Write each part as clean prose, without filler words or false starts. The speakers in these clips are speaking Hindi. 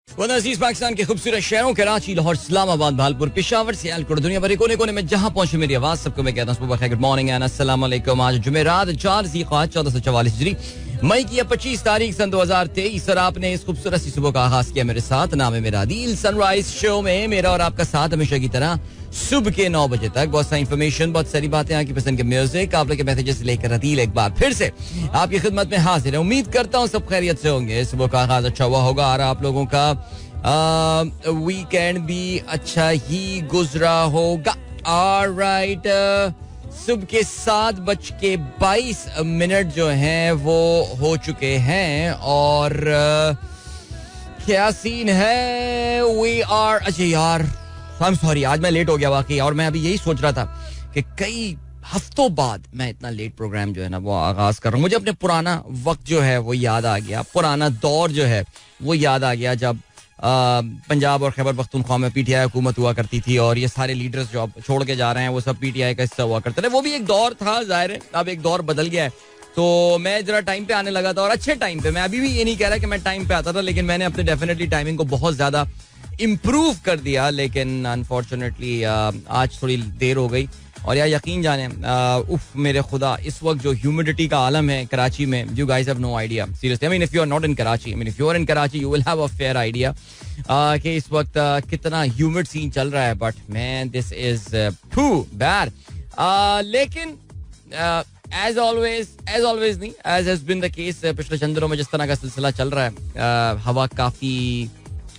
अजीज पाकिस्तान के खूबसूरत शहरों कराची, लाहौर, इस्लामाबाद, भालपुर, पेशावर, सियालकोट, दुनिया भर के कोने कोने में जहां पहुंचे मेरी आवाज सबको मैं कहता हूं गुड मॉर्निंग एंड अस्सलाम वालेकुम। आज जुमेरात 4 ज़ीक़ाअदा 1444 हिजरी मई की 25 तारीख सन 2023 और आपने इस खूबसूरत सी सुबह का आगाज किया मेरे साथ। नाम है मेरा आदिल। सनराइज शो में मेरा और आपका साथ हमेशा की तरह सुबह के 9 बजे तक। बहुत सारी इंफॉर्मेशन, बहुत सारी बातें, आपकी पसंद के म्यूजिक, आप लोग के मैसेजेस लेकर अदील एक बार फिर से आपकी खिदमत में हाजिर है। उम्मीद करता हूँ सब खैरियत से होंगे। सुबह का आगाज अच्छा हुआ होगा और आप लोगों का वीकेंड भी अच्छा ही गुजरा होगा। ऑलराइट, सुबह के 7:22 जो हैं वो हो चुके हैं और क्या सीन है। वी आर अच्छा यार, आई एम सॉरी, आज मैं लेट हो गया वाकई। और मैं अभी यही सोच रहा था कि कई हफ्तों बाद मैं इतना लेट प्रोग्राम जो है ना वो आगाज कर रहा हूँ। मुझे अपने पुराना वक्त जो है वो याद आ गया, पुराना दौर जो है वो याद आ गया जब पंजाब और खैबर पख्तूनख्वा में पीटीआई हुकूमत हुआ करती थी और ये सारे लीडर्स जो अब छोड़ के जा रहे हैं वो सब पीटीआई का हिस्सा हुआ करते थे। वो भी एक दौर था, जाहिर है अब एक दौर बदल गया है। तो मैं जरा टाइम पे आने लगा था और अच्छे टाइम पे। मैं अभी भी ये नहीं कह रहा कि मैं टाइम पे आता था, लेकिन मैंने अपने डेफिनेटली टाइमिंग को बहुत ज्यादा इम्प्रूव कर दिया। लेकिन अनफॉर्चुनेटली आज थोड़ी देर हो गई और यार यकीन जाने उफ मेरे खुदा, इस वक्त जो ह्यूमिडिटी का आलम है कराची में, you guys have no idea seriously. I mean if you are not in Karachi, I mean if you are in Karachi you will have a fair idea कि इस वक्त कितना ह्यूमिड सीन चल रहा है। But man this is too bad. लेकिन एज ऑलवेज नहीं, as has been the case पिछले चंद दिनों में जिस तरह का सिलसिला चल रहा है, हवा काफी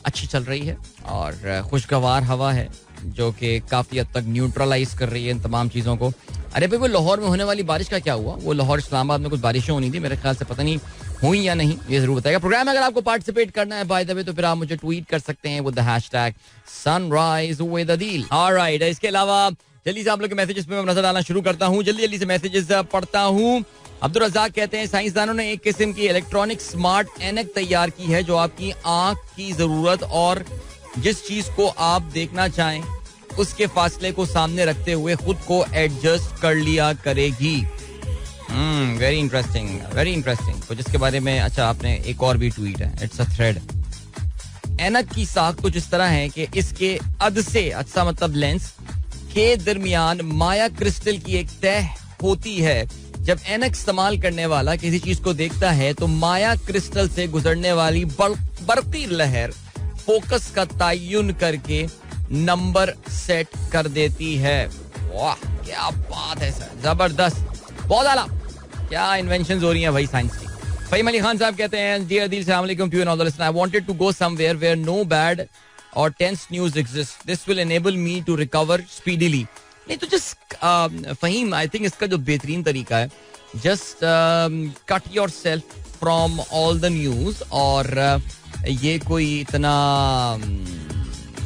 अच्छी चल रही है और खुशगवार हवा है जो कि काफी हद तक न्यूट्रलाइज कर रही है इन तमाम चीजों को। अरे भाई, वो लाहौर में होने वाली बारिश का क्या हुआ? वो लाहौर इस्लामाबाद में कुछ बारिशें होनी थी, मेरे ख्याल से पता नहीं हुई या नहीं, ये जरूर बताएगा। प्रोग्राम में अगर आपको पार्टिसिपेट करना है बाय द वे तो फिर आप मुझे ट्वीट कर सकते हैं with the hashtag sunrise with Adeel. Alright, इसके अलावा जल्दी से आप लोग के मैसेजेस पे मैं नजर डालना शुरू करता हूँ। जल्दी से मैसेजेस पढ़ता हूँ। अब्दुल रज़ाक कहते हैं साइंसदानों ने एक किस्म की इलेक्ट्रॉनिक स्मार्ट ऐनक तैयार की है जो आपकी आंख की जरूरत और जिस चीज को आप देखना चाहें उसके फासले को सामने रखते हुए खुद को एडजस्ट कर लिया करेगी। Very interesting, very interesting. तो जिसके बारे में अच्छा आपने एक और भी ट्वीट है, इट्स अ थ्रेड। ऐनक की साख कुछ इस तरह है कि इसके अध से अच्छा मतलब लेंस के दरमियान माया क्रिस्टल की एक तह होती है। जब ऐनक इस्तेमाल करने वाला किसी चीज को देखता है तो माया क्रिस्टल से गुजरने वाली बरकी लहर फोकस का तयन करके नंबर सेट कर देती है। वाह क्या बात है सर, जबरदस्त, बहुत आला। क्या इन्वेंशंस हो रही हैं भाई साइंस की। फहीम अली खान साहब कहते हैं डियर दिल अस्सलाम वालेकुम to you and all the listeners. I wanted to go somewhere where no bad or tense news exist. This will enable me to recover speedily. नहीं तो जस्ट फहीम, आई थिंक इसका जो बेहतरीन तरीका है, just cut your self from all the news. और ये कोई इतना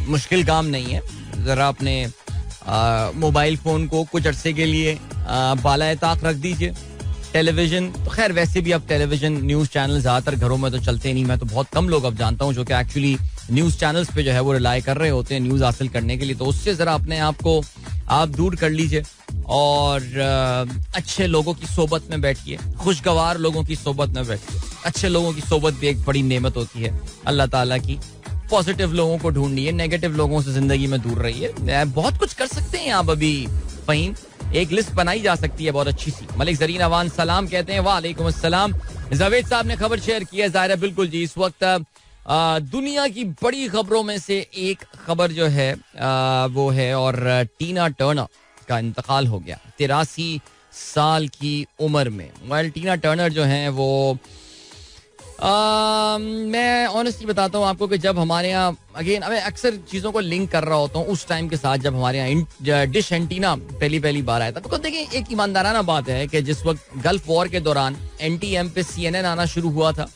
मुश्किल काम नहीं है। जरा अपने मोबाइल फोन को कुछ अरसे के लिए बालाए ताक रख दीजिए। टेलीविजन तो खैर वैसे भी अब टेलीविजन न्यूज चैनल ज्यादातर घरों में तो चलते नहीं। मैं तो बहुत कम लोग अब जानता हूँ जो कि एक्चुअली न्यूज चैनल्स पे जो है वो रिलाई कर रहे होते हैं न्यूज हासिल करने के लिए। तो उससे जरा अपने आप को आप दूर कर लीजिए और अच्छे लोगों की सोबत में बैठिए, खुशगवार लोगों की सोबत में बैठिए। अच्छे लोगों की सोबत भी एक बड़ी नेमत होती है अल्लाह ताला की। पॉजिटिव लोगों को ढूंढिए, नेगेटिव लोगों से जिंदगी में दूर रहिए। बहुत कुछ कर सकते हैं आप अभी फहीम, एक लिस्ट बनाई जा सकती है बहुत अच्छी सी। मलिक जरीन अवान सलाम कहते हैं वालेकुम अस्सलाम। जावेद साहब ने खबर शेयर की है, ज़ाहिर है बिल्कुल जी। इस वक्त दुनिया की बड़ी खबरों में से एक खबर जो है वो है और टीना टर्नर का इंतकाल हो गया 83 साल की उम्र में। वेल टीना टर्नर जो है वो मैं ऑनेस्टली बताता हूँ आपको कि जब हमारे यहाँ अगेन मैं अक्सर चीज़ों को लिंक कर रहा होता हूँ उस टाइम के साथ जब हमारे यहाँ डिश एंटीना पहली बार आया था। तो देखिए एक ईमानदाराना बात है कि जिस वक्त गल्फ वॉर के दौरान NTM पे CNN आना शुरू हुआ था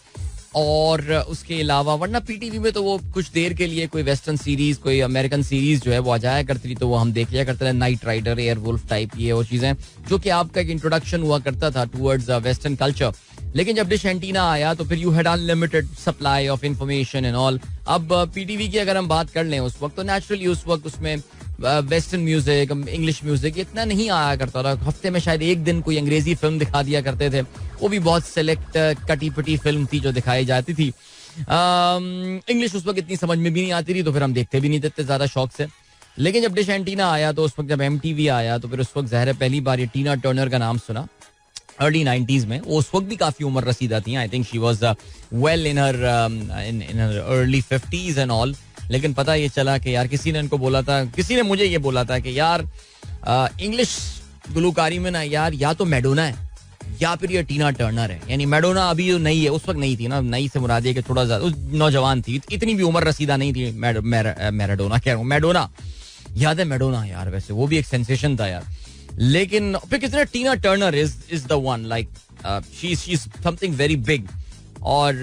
और उसके अलावा वरना PTV में तो वो कुछ देर के लिए कोई वेस्टर्न सीरीज, कोई अमेरिकन सीरीज जो है वो आ जाया करती थी तो वो हम देख लिया करते थे। Knight Rider, Airwolf type ये वो चीज़ें जो कि आपका एक इंट्रोडक्शन हुआ करता था टुवर्ड्स वेस्टर्न कल्चर। लेकिन जब डिश एंटीना आया तो फिर you had unlimited supply of information and all. अब PTV की अगर हम बात कर लें उस वक्त तो नेचुरली उस वक्त उसमें वेस्टर्न म्यूजिक, इंग्लिश म्यूजिक इतना नहीं आया करता था. हफ्ते में शायद एक दिन कोई अंग्रेजी फिल्म दिखा दिया करते थे, वो भी बहुत सेलेक्ट कटी पिटी फिल्म थी जो दिखाई जाती थी. इंग्लिश उस वक्त इतनी समझ में भी नहीं आती थी, तो फिर हम देखते भी नहीं देते ज्यादा शौक से. लेकिन जब डिश एंटीना आया, तो उस वक्त जब MTV आया, तो फिर उस वक्त ज़ाहिर है पहली बार ये टीना टर्नर का नाम सुना अर्ली 90s में. वो उस वक्त भी काफी उम्र रसीदा थी. I think she was well in her early 50s and all. लेकिन पता ये चला कि यार किसी ने इनको बोला था, किसी ने मुझे ये बोला था कि यार इंग्लिश गुलूकारी में ना यार या तो मैडोना है या फिर ये टीना टर्नर है. यानी मैडोना अभी जो नई है, उस वक्त नहीं थी ना, नई से मुराद है कि थोड़ा ज्यादा नौजवान थी, इतनी भी उम्र रसीदा नहीं थी. मैराडोना कह रहा हूँ, मैडोना याद है मैडोना यार, वैसे वो भी एक सेंसेशन था यार. लेकिन फिर किसने Tina Turner is the one, like she is something very big. और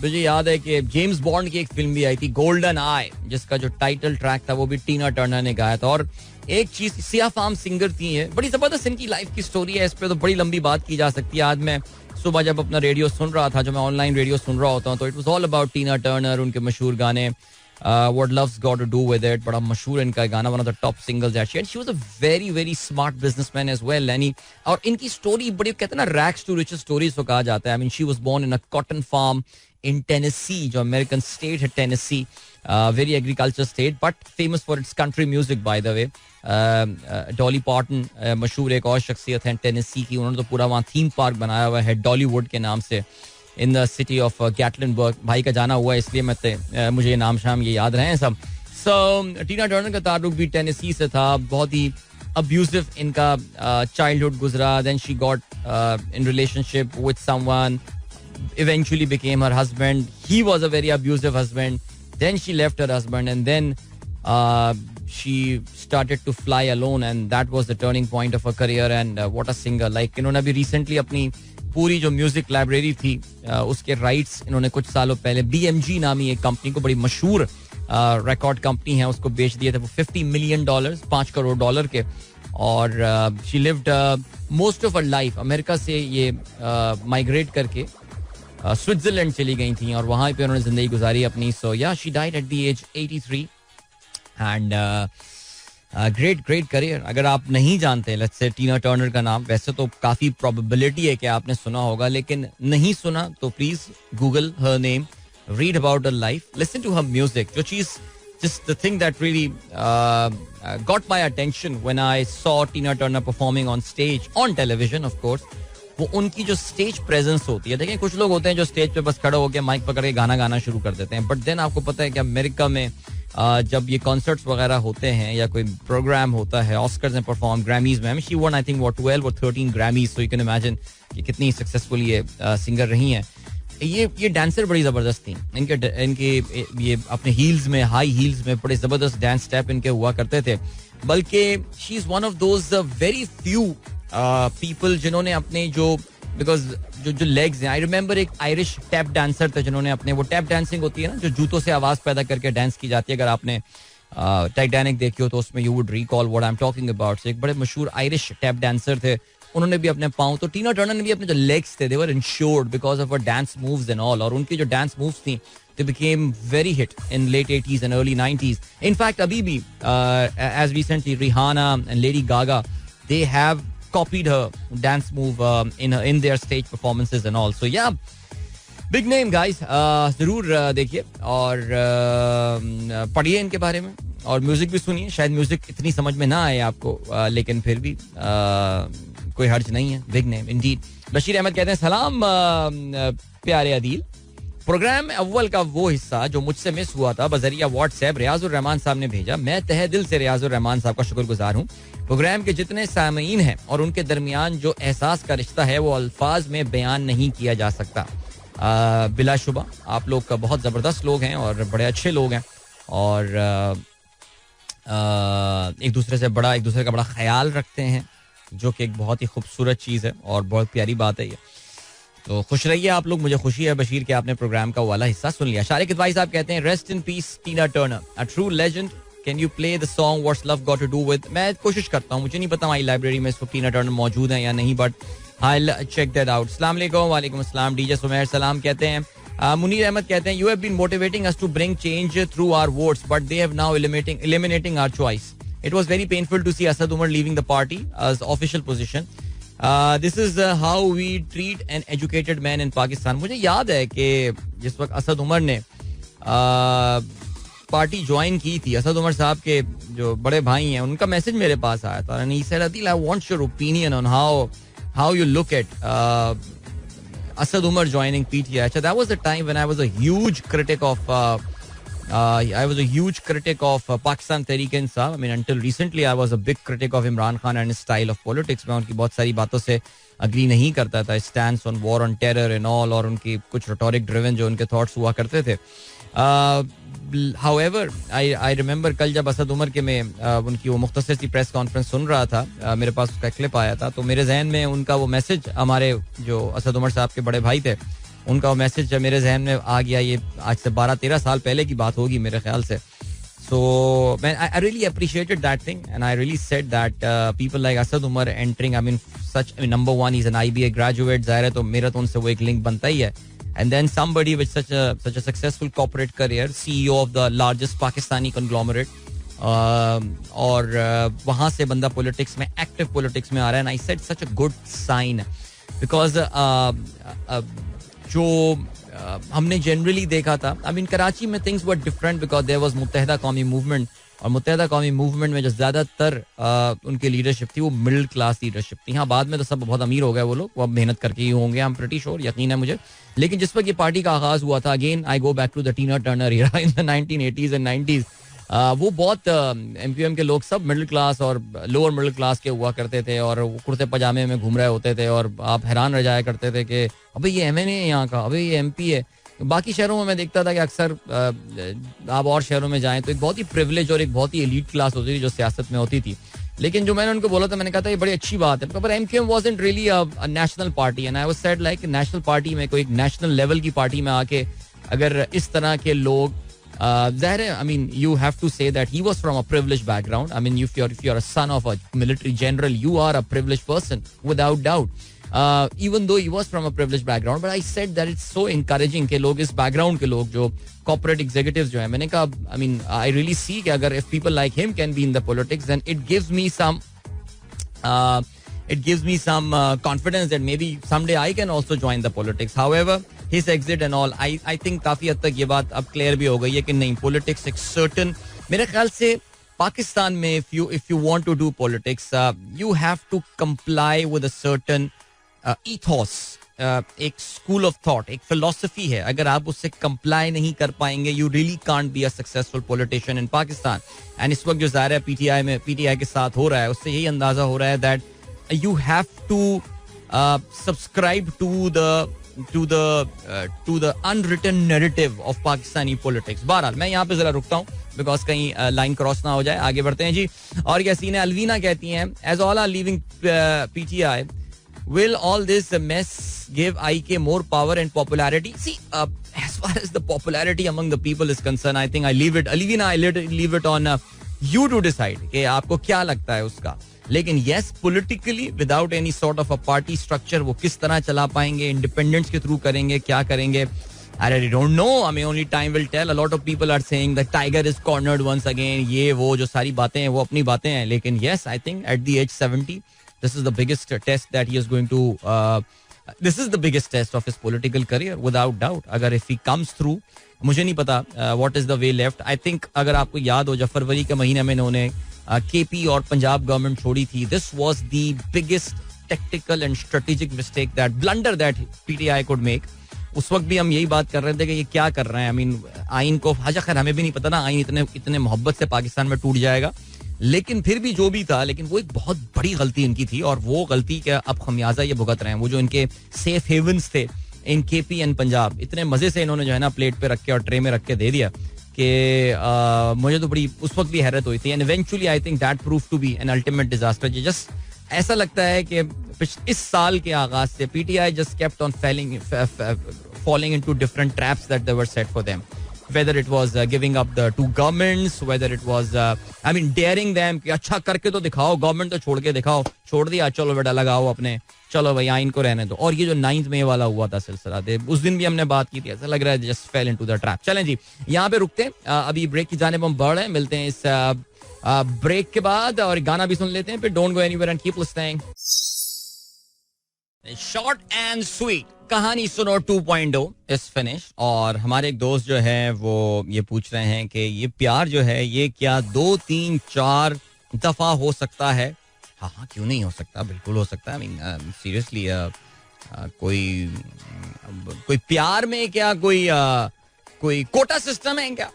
मुझे याद है कि जेम्स बॉन्ड की एक फिल्म भी आई थी गोल्डन आई, जिसका जो टाइटल ट्रैक था वो भी टीना टर्नर ने गाया था. और एक चीज, सिया फार्म सिंगर थी है, बड़ी जबरदस्त इनकी लाइफ की स्टोरी है. इस पे तो बड़ी लंबी बात की जा सकती है. आज मैं सुबह जब अपना रेडियो सुन रहा था, जो मैं ऑनलाइन रेडियो सुन रहा होता हूँ, तो it was all about Tina Turner, उनके मशहूर गाने What Love's Got to Do With It, बड़ा मशहूर इनका गाना, one of the top singles actually. And she was a very very smart businessman as well. और इनकी स्टोरी बड़ी, कहते हैं ना, रैग्स टू रिचेस स्टोरीज को कहा जाता है. I mean she was born in a cotton farm in Tennessee, जो अमेरिकन स्टेट है Tennessee, very agriculture state but famous for its country music by the way. Dolly Parton मशहूर एक और शख्सियत है टेनेसी की, उन्होंने तो पूरा वहाँ थीम पार्क बनाया हुआ है डॉलीवुड के नाम से इन द सिटी ऑफ गैटलिनबर्ग. भाई का जाना हुआ है, इसलिए मुझे ये नाम शाम ये याद रहे हैं सब. सो टीना टर्नर का ताल्लुक भी टेनेसी से था. बहुत ही अब्यूजिव इनका चाइल्डहुड गुजरा. Then she got in relationship with someone, eventually became her husband. He was a very abusive husband. Then she left her husband and then she started to fly alone, and that was the turning point of her career. And what a singer. Like इन्होंने अभी recently अपनी पूरी जो म्यूजिक लाइब्रेरी थी उसके राइट्स इन्होंने कुछ सालों पहले BMG नामी एक कंपनी को, बड़ी मशहूर रिकॉर्ड कंपनी है, उसको बेच दिए थे वो $50 million, $5 करोड़ के. और she lived most of her life America से ये माइग्रेट करके स्विट्जरलैंड चली गई थी और वहाँ पे उन्होंने जिंदगी गुजारी अपनी. So yeah she died at the age 83 and great career. अगर आप नहीं जानते लेट्स से टीना टर्नर का नाम, वैसे तो काफी प्रोबेबिलिटी है कि आपने सुना होगा, लेकिन नहीं सुना तो please Google her name, read about her life, listen to her music. जो चीज, just the thing that really got my attention when I saw Tina Turner performing on stage, on television of course, वो उनकी जो स्टेज प्रेजेंस होती है. देखिए कुछ लोग होते हैं जो स्टेज पे बस खड़े होकर माइक पकड़ के गाना गाना शुरू कर देते हैं, बट देन आपको पता है कि अमेरिका में जब ये कॉन्सर्ट्स वगैरह होते हैं या कोई प्रोग्राम होता है, ऑस्कर्स में परफॉर्म, ग्रैमीज में, she one I think 12 or 13 Grammys. So you can imagine कि कितनी सक्सेसफुल ये सिंगर रही हैं. ये डांसर बड़ी जबरदस्त थी. इनके ये अपने हील्स में, हाई हील्स में बड़े जबरदस्त डांस स्टेप इनके हुआ करते थे. बल्कि she is one of those very few people जिन्होंने अपने जो, बिकॉज जो लेग्स हैं, आई रिमेंबर एक आयरिश टैप डांसर थे जिन्होंने अपने, वो टैप डांसिंग होती है ना जो जूतों से आवाज पैदा करके डांस की जाती है. अगर आपने टाइटैनिक देखी हो तो उसमें you would recall what I am talking about. एक बड़े मशहूर आयरिश टैप डांसर थे, उन्होंने भी अपने पाँव, तो टीना टर्नर ने भी अपने जो लेग्स थे they were insured because of her dance moves and all. और उनकी जो डांस मूव्स थी they became very hit in late 80s and early 90s. In fact अभी भी as recently Rihanna and Lady Gaga they have copied her dance move in their stage performances and all. So yeah, big name guys. जरूर देखिए और पढ़िए इनके बारे में और म्यूजिक भी सुनिए. शायद म्यूजिक इतनी समझ में ना आए आपको, लेकिन फिर भी कोई हर्ज नहीं है. Big name indeed. Bashir Ahmed कहते हैं सलाम प्यारे अदील, प्रोग्राम अव्वल का वो हिस्सा जो मुझसे मिस हुआ था बजरिया व्हाट्सएप रियाजुर रहमान साहब ने भेजा. मैं तहे दिल से रियाजुर रहमान साहब का शुक्रगुजार हूँ. प्रोग्राम के जितने सामीन हैं और उनके दरमियान जो एहसास का रिश्ता है वो अल्फाज में बयान नहीं किया जा सकता. बिलाशुबा आप लोग का बहुत ज़बरदस्त लोग हैं और बड़े अच्छे लोग हैं और एक दूसरे का बड़ा ख्याल रखते हैं, जो कि एक बहुत ही खूबसूरत चीज़ है और बहुत प्यारी बात है ये. तो खुश रहिए आप लोग. मुझे खुशी है बशीर कि आपने प्रोग्राम का वाला हिस्सा सुन लिया. शारिक इदवाई साहब कहते हैं rest in peace Tina Turner, a true legend. Can you play the song what's love got to do with. मैं कोशिश करता हूँ, मुझे नहीं पता हमारी लाइब्रेरी में इसको टीना टर्नर मौजूद है या नहीं, but I check that out. अस्सलाम वालेकुम. वालेकुम अस्सलाम. डीजे सुमेर सलाम कहते हैं. मुनीर अहमद कहते हैं you have been motivating us to bring change through our votes but they have now eliminating our choice. It was very painful to see Asad Umar leaving the party as official position. This is how we treat an educated man in Pakistan. मुझे याद है कि जिस वक्त असद उमर ने पार्टी ज्वाइन की थी, असद उमर साहब के जो बड़े भाई हैं, उनका मैसेज मेरे पास आया था. And he said, Adil, I want your opinion on how you look at Asad Umar joining PTI. So that was the time when I was a huge critic of Pakistan Tehreek-e-Insaf. I mean, until recently, I was a big critic of Imran Khan and his style of politics. मैं उनकी बहुत सारी बातों से अग्री नहीं करता था. Stance on war on terror and all, और उनकी कुछ rhetoric driven जो उनके thoughts हुआ करते थे. However, I remember कल जब असद उमर के मैं उनकी वो मुख्तसर सी प्रेस कॉन्फ्रेंस सुन रहा था, मेरे पास उसका क्लिप आया था, तो मेरे जहन में उनका वो मैसेज, हमारे जो असद उमर साहब के बड़े भाई थे, उनका वो मैसेज जब मेरे जहन में आ गया. ये आज से 12-13 साल पहले की बात होगी मेरे ख्याल से. So man, I really appreciated that thing, and I really said that people like Asad Umar entering, I mean, number one, he's an IBA graduate, ज़ाहिर है, तो मेरा तो उनसे वो एक लिंक बनता ही है. And then somebody with such a successful corporate career, CEO of the largest Pakistani conglomerate, और वहाँ से बंदा पॉलिटिक्स में, एक्टिव पॉलिटिक्स में आ रहा है. And I said such a good sign because जो हमने जनरली देखा था, आई मीन कराची में things were different because there was Muttahida Qaumi movement, और मुत्तहिदा कौमी मूवमेंट में जो ज्यादातर उनकी लीडरशिप थी वो मिडिल क्लास लीडरशिप थी. हाँ, बाद में तो सब बहुत अमीर हो गए वो लोग, वो अब मेहनत करके ही होंगे, आई एम प्रीटी श्योर, यकीन है मुझे. लेकिन जिस वक्त ये पार्टी का आगाज हुआ था, again I go back to the Tina Turner era in the 1980s and 90s, वो बहुत एमक्यूएम के लोग सब मिडिल क्लास और लोअर मिडिल क्लास के हुआ करते थे, और वो कुर्ते पजामे में घूम रहे होते थे, और आप हैरान रह जाया करते थे कि अबे ये एमएनए है यहाँ का, अबे ये एमपी है. बाकी शहरों में मैं देखता था कि अक्सर आप और शहरों में जाएं तो एक बहुत ही प्रिविलेज और एक बहुत ही एलीट क्लास होती थी जो सियासत में होती थी. लेकिन जो मैंने उनको बोला था, मैंने कहा था ये बड़ी अच्छी बात है, पर MQM wasn't really a national party, and I was said like national party में, कोई नेशनल लेवल की पार्टी में आके अगर इस तरह के लोग, ज़ाहिर है, I mean you have to say that he was from a privileged background. I mean if you are a son of a military general, you are a privileged person without doubt, even though he was from a privileged background. But I said that it's so encouraging कि लोग इस background के लोग जो corporate executives जो हैं, मैंने कहा, I mean I really see कि अगर if people like him can be in the politics, then it gives me some confidence that maybe someday I can also join the politics. However, his exit and all, I think काफी हद तक ये बात अब clear भी हो गई है कि नहीं, politics एक certain, मेरे ख्याल से पाकिस्तान में if you want to do politics, you have to comply with a certain ethos, एक school of thought, एक philosophy है. अगर आप उससे comply नहीं कर पाएंगे, you really can't be a successful politician in Pakistan. And इस वक्त जो ज़ाहिर है PTI के साथ हो रहा है, उससे यही अंदाजा हो रहा है that you have to subscribe to the unwritten narrative of Pakistani politics. बहरहाल मैं यहाँ पे जरा रुकता हूँ बिकॉज कहीं लाइन क्रॉस ना हो जाए. आगे बढ़ते हैं जी. और यासीन अलवीना कहती हैं, as all are leaving PTI, will all this mess give IK more power and popularity? See, as far as the popularity among the people is concerned, I think I leave it, Alvina, I leave it on you to decide कि आपको क्या लगता है उसका. लेकिन yes, politically without any sort of a party structure वो किस तरह चला पाएंगे, इंडिपेंडेंट्स के थ्रू करेंगे, क्या करेंगे, I really don't know. I mean, only time will tell. A lot of people are saying that Tiger is cornered once again. ये वो जो सारी बातें हैं वो अपनी बातें हैं. लेकिन yes, I think at the age 70, this is the biggest test that he is going to. This is the biggest test of his political career, without doubt. अगर if he comes through, मुझे नहीं पता what is the way left. I think अगर आपको याद हो, जब फरवरी के महीने में इन्होंने KP और पंजाब गवर्नमेंट छोड़ी थी, this was the biggest tactical and strategic mistake, that blunder that PTI could make. उस वक्त भी हम यही बात कर रहे थे कि ये क्या कर रहे हैं. आई मीन आइन को, हाजा खैर हमें भी नहीं पता ना आइन इतने मोहब्बत से पाकिस्तान में टूट जाएगा, लेकिन फिर भी जो भी था, लेकिन वो एक बहुत बड़ी गलती इनकी थी, और वो गलती का अब खमियाजा ये भुगत रहे हैं. वो जो इनके सेफ हेवन्स थे इन KP एंड पंजाब, इतने मजे से इन्होंने जो है ना प्लेट पे रख के और ट्रे में रख के दे दिया कि मुझे तो बड़ी उस वक्त भी हैरत हुई थी. And eventually I think that prove to be an ultimate disaster. Just ऐसा लगता है कि इस साल के आगाज से PTI just kept on falling into different traps that they were set for them. Whether it was giving up the two governments, whether it was daring them कि अच्छा करके तो दिखाओ, गवर्नमेंट तो छोड़ के दिखाओ, छोड़ दिया, चलो बेटा लगाओ अपने, चलो भाई आइन को रहने दो. और ये जो 9 मई वाला हुआ था सिलसिला, उस दिन भी हमने बात की थी, ऐसा लग रहा है just fell into the trap. चलें जी, यहाँ पे रुकते हैं, अभी ब्रेक की जाने पर हम बढ़ रहे हैं, मिलते हैं इस ब्रेक के बाद और गाना भी सुन लेते हैं, फिर don't go anywhere and keep listening. Short and sweet कहानी सुनो 2.0 इज फिनिश. और हमारे एक दोस्त जो है वो ये पूछ रहे हैं कि ये प्यार जो है ये क्या 2, 3, 4 दफा हो सकता है? हाँ हाँ, क्यों नहीं हो सकता, बिल्कुल हो सकता है. आई मीन सीरियसली कोई प्यार में क्या कोई कोटा सिस्टम है क्या?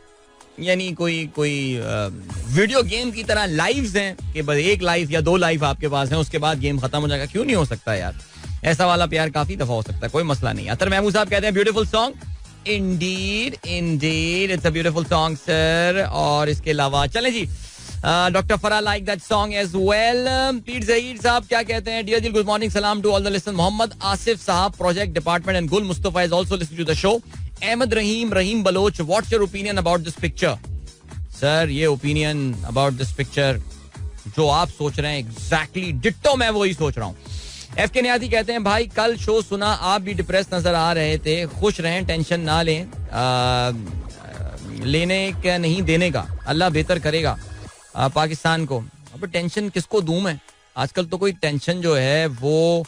यानी कोई वीडियो गेम की तरह लाइव्स हैं कि बस एक लाइफ या 2 लाइफ आपके पास है, उसके बाद गेम खत्म हो जाएगा? क्यों नहीं हो सकता यार? ऐसा वाला प्यार काफी दफा हो सकता है, कोई मसला नहीं. अतर महमूद साहब कहते हैं beautiful song. Indeed it's a beautiful song sir. और इसके अलावा चलें जी, doctor Farah like that song as well. Pir Zaheer साहब क्या कहते हैं? डियर दिल, गुड मॉर्निंग, सलाम to all the listeners. Mohammad Asif साहब, project department, and Gul Mustafa is also listening to the show. Ahmed Rahim Baloch, what's your opinion about this picture? Sir, ये ओपिनियन अबाउट दिस पिक्चर जो आप सोच रहे हैं एग्जैक्टली डिट्टो मैं वही सोच रहा हूँ. एफ के नियाती कहते हैं भाई कल शो सुना, आप भी डिप्रेस नजर आ रहे थे. खुश रहें, टेंशन ना लें, लेने का नहीं देने का, अल्लाह बेहतर करेगा पाकिस्तान को. अब टेंशन किसको दूं मैं? आजकल तो कोई टेंशन जो है वो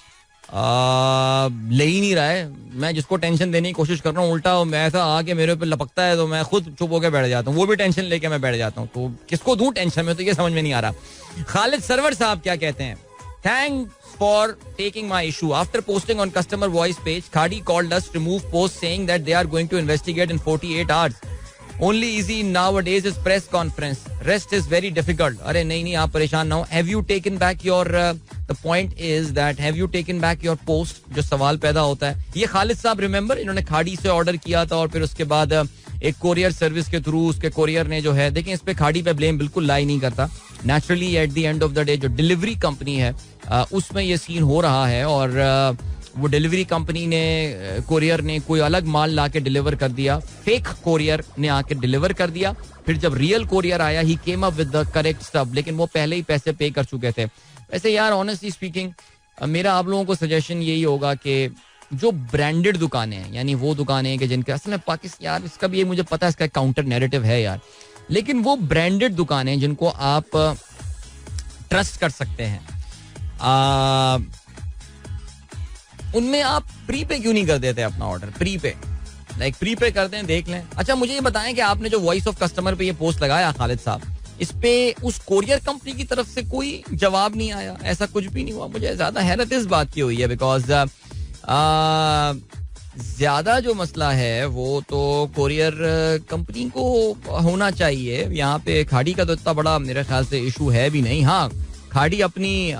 ले ही नहीं रहा है. मैं जिसको टेंशन देने की कोशिश कर रहा हूँ उल्टा मैं ऐसा आके मेरे ऊपर लपकता है तो मैं खुद चुप होकर बैठ जाता हूँ, वो भी टेंशन लेके मैं बैठ जाता हूँ. तो किसको दूं टेंशन में, तो ये समझ में नहीं आ रहा. खालिद सरवर साहब क्या कहते हैं? Thanks for taking my issue. After posting on customer voice page, Khadi called us to remove post saying that they are going to investigate in 48 hours. Only easy nowadays is press conference. Rest is very difficult. अरे नहीं आप परेशान ना हो. Have you taken back your the point is that have you taken back your post? जो सवाल पैदा होता है, ये खालिद साहब रिमेंबर इन्होंने खाड़ी से ऑर्डर किया था और फिर उसके बाद एक कोरियर सर्विस के थ्रू उसके कोरियर ने जो है, देखें इस पे खाड़ी पे ब्लेम बिल्कुल लाई नहीं करता. Naturally at the end of the day जो डिलीवरी कंपनी है उसमें ये सीन हो रहा है और वो डिलीवरी कंपनी ने कोरियर ने कोई अलग माल ला के डिलीवर कर दिया, फेक कोरियर ने आके डिलीवर कर दिया. फिर जब रियल कोरियर आया he came up with the correct stuff, लेकिन वो पहले ही पैसे पे कर चुके थे. वैसे यार ऑनेस्टली स्पीकिंग मेरा आप लोगों को सजेशन यही होगा कि जो ब्रांडेड दुकानें हैं, यानी वो दुकानें कि जिनके असल में पाकिस्तान, यार इसका भी मुझे पता है इसका काउंटर नैरेटिव है यार, लेकिन वो ब्रांडेड दुकानें जिनको आप ट्रस्ट कर सकते हैं उनमें आप प्री पे क्यों नहीं कर देते अपना ऑर्डर? प्री पे करते हैं, देख लें. अच्छा मुझे ये बताएं कि आपने जो वॉइस ऑफ कस्टमर पे ये पोस्ट लगाया खालिद साहब, इस पे उस कोरियर कंपनी की तरफ से कोई जवाब नहीं आया? ऐसा कुछ भी नहीं हुआ? मुझे ज्यादा हैरत इस बात की हुई है बिकॉज ज्यादा जो मसला है वो तो कोरियर कंपनी को होना चाहिए. यहाँ पे खाड़ी का तो इतना बड़ा मेरे ख्याल से इशू है भी नहीं. हाँ, खाड़ी अपनी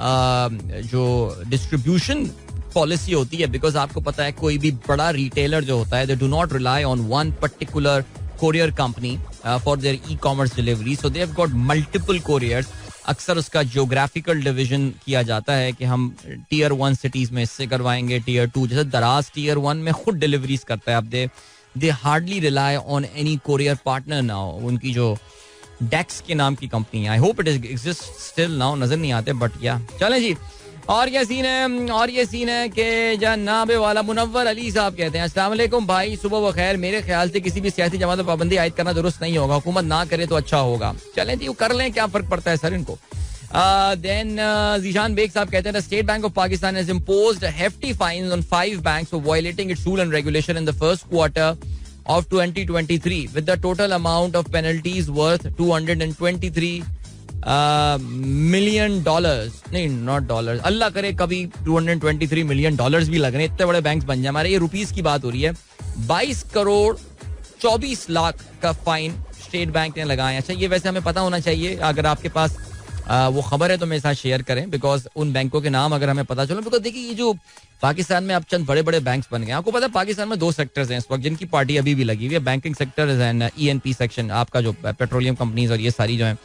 जो डिस्ट्रीब्यूशन पॉलिसी होती है, बिकॉज आपको पता है कोई भी बड़ा रिटेलर जो होता है they do not rely on one particular courier company for their e commerce delivery, so they have got multiple couriers. अक्सर उसका जियोग्राफिकल डिवीजन किया जाता है कि हम टियर 1 सिटीज में इससे करवाएंगे, टियर 2 जैसे दराज टियर 1 में खुद डिलीवरीज करता है. अब they hardly rely on any courier partner now. उनकी जो डेक्स के नाम की कंपनी है, I hope it exist still now, नजर नहीं आते बट या चलें जी. और ये सीन है कि जनाबे वाला मुनव्वर अली साहब कहते हैं अस्सलाम वालेकुम भाई, सुबह बखैर. मेरे ख्याल से किसी भी सियासी जमात पर पाबंदी आयद करना दुरुस्त नहीं होगा, हुकूमत ना करे तो अच्छा होगा. चलें जी, वो कर लें, क्या फर्क पड़ता है सर इनको. देन जीशान बेग साहब कहते हैं state bank of Pakistan has imposed hefty fines on 5 banks for violating its rule and regulation in the first quarter of 2023 with the total amount of penalties worth $223 million. नहीं, नॉट डॉलर, अल्लाह करे कभी $223 million भी लग रहे हैं, इतने बड़े बैंक्स बन जाए हमारे. ये रुपीस की बात हो रही है. 22 करोड़ 24 लाख का फाइन स्टेट बैंक ने लगाया. अच्छा, ये वैसे हमें पता होना चाहिए, अगर आपके पास वो खबर है तो मेरे साथ शेयर करें, बिकॉज उन बैंकों के नाम अगर हमें पता चलो. बिकॉज देखिए ये जो पाकिस्तान में अब चंद बड़े बड़े बैंक्स बन गए. आपको पता है पाकिस्तान में 2 सेक्टर्स हैं इस वक्त जिनकी पार्टी अभी भी लगी हुई है. Banking sector and ENP section, आपका जो पेट्रोलियम कंपनीज और ये सारी जो है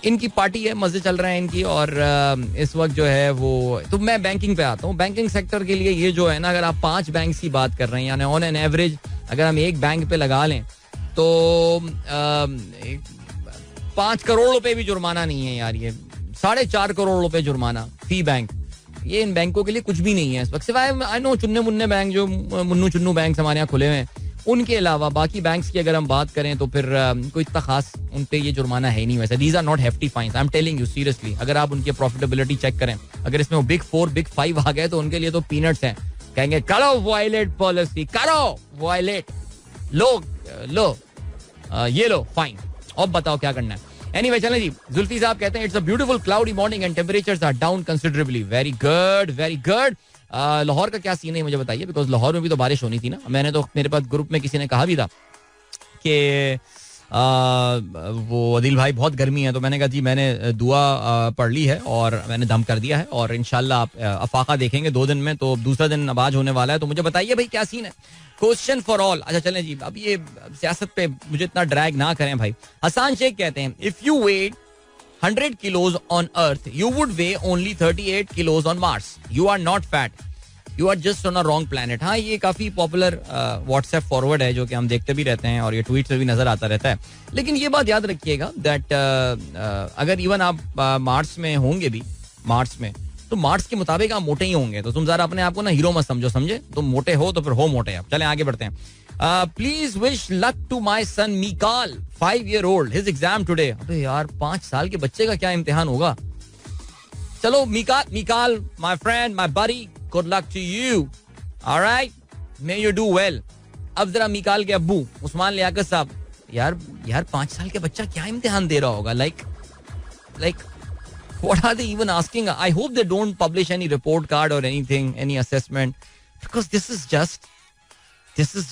इनकी पार्टी है, मजे चल रहे हैं इनकी. और इस वक्त जो है वो, तो मैं बैंकिंग पे आता हूँ. बैंकिंग सेक्टर के लिए ये जो है ना, अगर आप 5 बैंक की बात कर रहे हैं, यानी ऑन एन एवरेज अगर हम एक बैंक पे लगा लें तो 5 करोड़ रुपए भी जुर्माना नहीं है यार. ये 4.5 करोड़ रुपए जुर्माना फी बैंक, ये इन बैंकों के लिए कुछ भी नहीं है इस वक्त. सिवाय आई नो चुन्ने मुन्ने बैंक, जो मुन्नू चुन्नू बैंक हमारे यहाँ खुले हुए हैं, उनके अलावा बाकी बैंक्स की अगर हम बात करें तो फिर कोई इतना खास उन पे ये जुर्माना है ही नहीं वैसे. These are not hefty fines, I am telling you seriously. अगर आप उनकी प्रॉफिटेबिलिटी चेक करें, अगर इसमें वो बिग 4 बिग 5 आ गए तो उनके लिए तो पीनट्स हैं. कहेंगे करो वायलेट पॉलिसी, करो वायलेट, लो ये लो फाइन, अब बताओ क्या करना है. एनीवे चलें जी. जुल्फी साहब कहते हैं it's a beautiful cloudy morning and temperatures are down considerably. Very good very good. Lahore का क्या सीन है मुझे बताइए, बिकॉज लाहौर में भी तो बारिश होनी थी ना. मैंने तो मेरे पास ग्रुप में किसी ने कहा भी था कि वो अदिल भाई बहुत गर्मी है, तो मैंने कहा जी मैंने दुआ पढ़ ली है और मैंने दम कर दिया है और इंशाल्लाह आप अफाका देखेंगे 2 दिन में, तो दूसरा दिन नमाज होने वाला है. तो मुझे बताइए भाई क्या सीन है. Question for all. अच्छा चलें जी, अब ये सियासत पे मुझे इतना ड्रैग ना करें भाई. हसान शेख कहते हैं if you weight 100 kilos on Earth, you would weigh only 38 kilos on Mars. You are not fat. You are just on a wrong planet. हाँ, ये काफी पॉपुलर व्हाट्सएप फॉरवर्ड है जो कि हम देखते भी रहते हैं और ये ट्वीट में भी नजर आता रहता है. लेकिन ये बात याद रखिएगा दैट अगर इवन आप मार्स में होंगे भी, मार्स में, तो मार्स के मुताबिक आप मोटे ही होंगे. तो तुम जरा अपने आप को ना हीरो मत समझो, समझे. तुम मोटे हो तो फिर हो मोटे. आप चलें आगे बढ़ते हैं. Please wish luck to my son Mikaal 5-year-old. His exam today. अबे यार 5 साल के बच्चे का क्या इम्तिहान होगा. चलो Mikaal my friend my buddy, good luck to you. Alright, may you do well. अब जरा मिकाल के अब्बू उस्मान लियाकत साहब, यार 5 साल के बच्चा क्या इम्तिहान दे रहा होगा. Like what are they even asking? I hope they don't publish any report card or anything, any assessment, because this is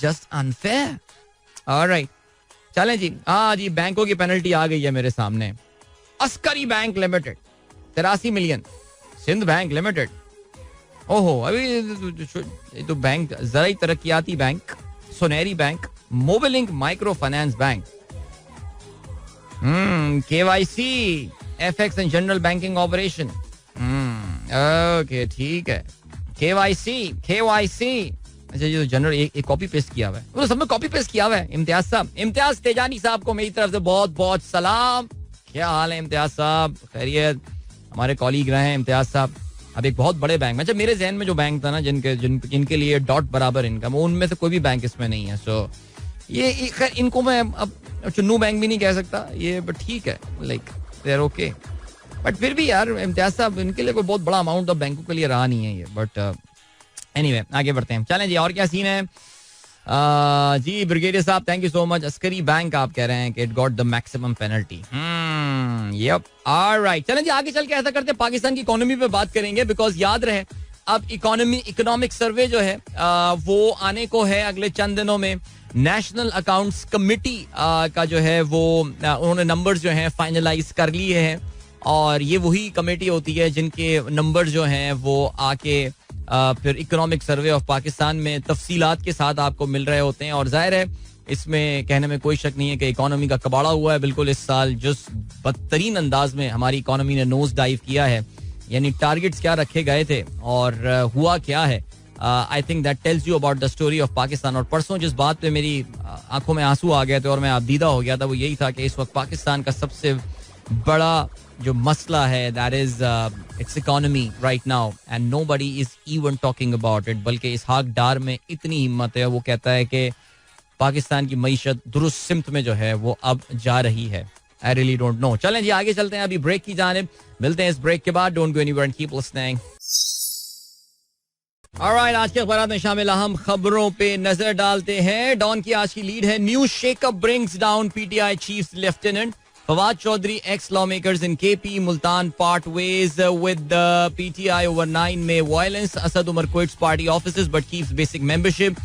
just unfair. All right, चलें जी. हाँ जी, बैंकों की पेनल्टी आ गई है मेरे सामने. Askari bank limited 83 million. Sindh bank limited, ओहो अभी तो bank Zarai Taraqiati bank, Sonehri bank, Mobilink micro finance bank, KYC, FX and general banking operation. Okay ठीक है. KYC. अच्छा ये तो जनरल एक कॉपी पेस्ट किया हुआ है, वो सब में कॉपी पेस्ट किया हुआ है. इम्तियाज तेजानी साहब को मेरी तरफ से बहुत बहुत सलाम. क्या हाल है इम्तियाज साहब, खैरियत. हमारे कॉलीग रहे हैं इम्तियाज साहब. अब एक बहुत बड़े बैंक में, अच्छा मेरे जहन में जो बैंक था ना जिनके लिए डॉट बराबर इनकम, उनमें से कोई भी बैंक इसमें नहीं है. सो ये खैर इनको मैं अब चुन्नू बैंक भी नहीं कह सकता ये, बट ठीक है, like they are okay. But फिर भी यार इम्तियाज साहब, इनके लिए कोई बहुत बड़ा अमाउंट ऑफ बैंकों के लिए रहा नहीं है ये. बट एनीवे आगे बढ़ते हैं. चलें जी, और क्या सीन है जी. ब्रिगेडियर साहब thank you so much. Askari bank आप कह रहे हैं कि it got the maximum penalty. Yup, alright. चलें जी आगे चल के ऐसा करते हैं, पाकिस्तान की इकोनॉमी पे बात करेंगे, बिकॉज याद रहे अब इकोनॉमिक सर्वे जो है वो आने को है अगले चंद दिनों में. नेशनल अकाउंट्स कमिटी का जो है वो उन्होंने नंबर्स जो हैं फाइनलाइज कर लिए हैं, और ये वही कमेटी होती है जिनके नंबर जो हैं वो आके फिर इकोनॉमिक सर्वे ऑफ पाकिस्तान में तफसीलात के साथ आपको मिल रहे होते हैं. और जाहिर है इसमें कहने में कोई शक नहीं है कि इकोनॉमी का कबाड़ा हुआ है बिल्कुल इस साल. जिस बदतरीन अंदाज में हमारी इकोनॉमी ने नोज डाइव किया है, यानी टारगेट्स क्या रखे गए थे और हुआ क्या है, आई think that tells you about the story of Pakistan. और परसों जिस बात पे मेरी आंखों में आंसू आ गए थे और मैं आपदीदा हो गया था, वो यही था कि इस वक्त पाकिस्तान का सबसे बड़ा जो मसला है that is it's economy right now, and nobody is even talking about it. बल्कि इसहाक डार में इतनी हिम्मत है, वो कहता है कि पाकिस्तान की मईशत दुरुस्त सिमत में जो है वो अब जा रही है. I really don't know. चलें जी आगे चलते हैं अभी ब्रेक की जानिब. मिलते हैं इस ब्रेक के बाद. Don't go anywhere and keep listening. Alright, आज के अखबार में शामिल अहम खबरों पे नजर डालते हैं. डॉन की आज की लीड है, new shakeup brings down PTI chief lieutenant. Fawad Chaudhry ex lawmakers in KP Multan part ways with PTI over 9 May violence. Asad Umar quits party offices but keeps basic membership.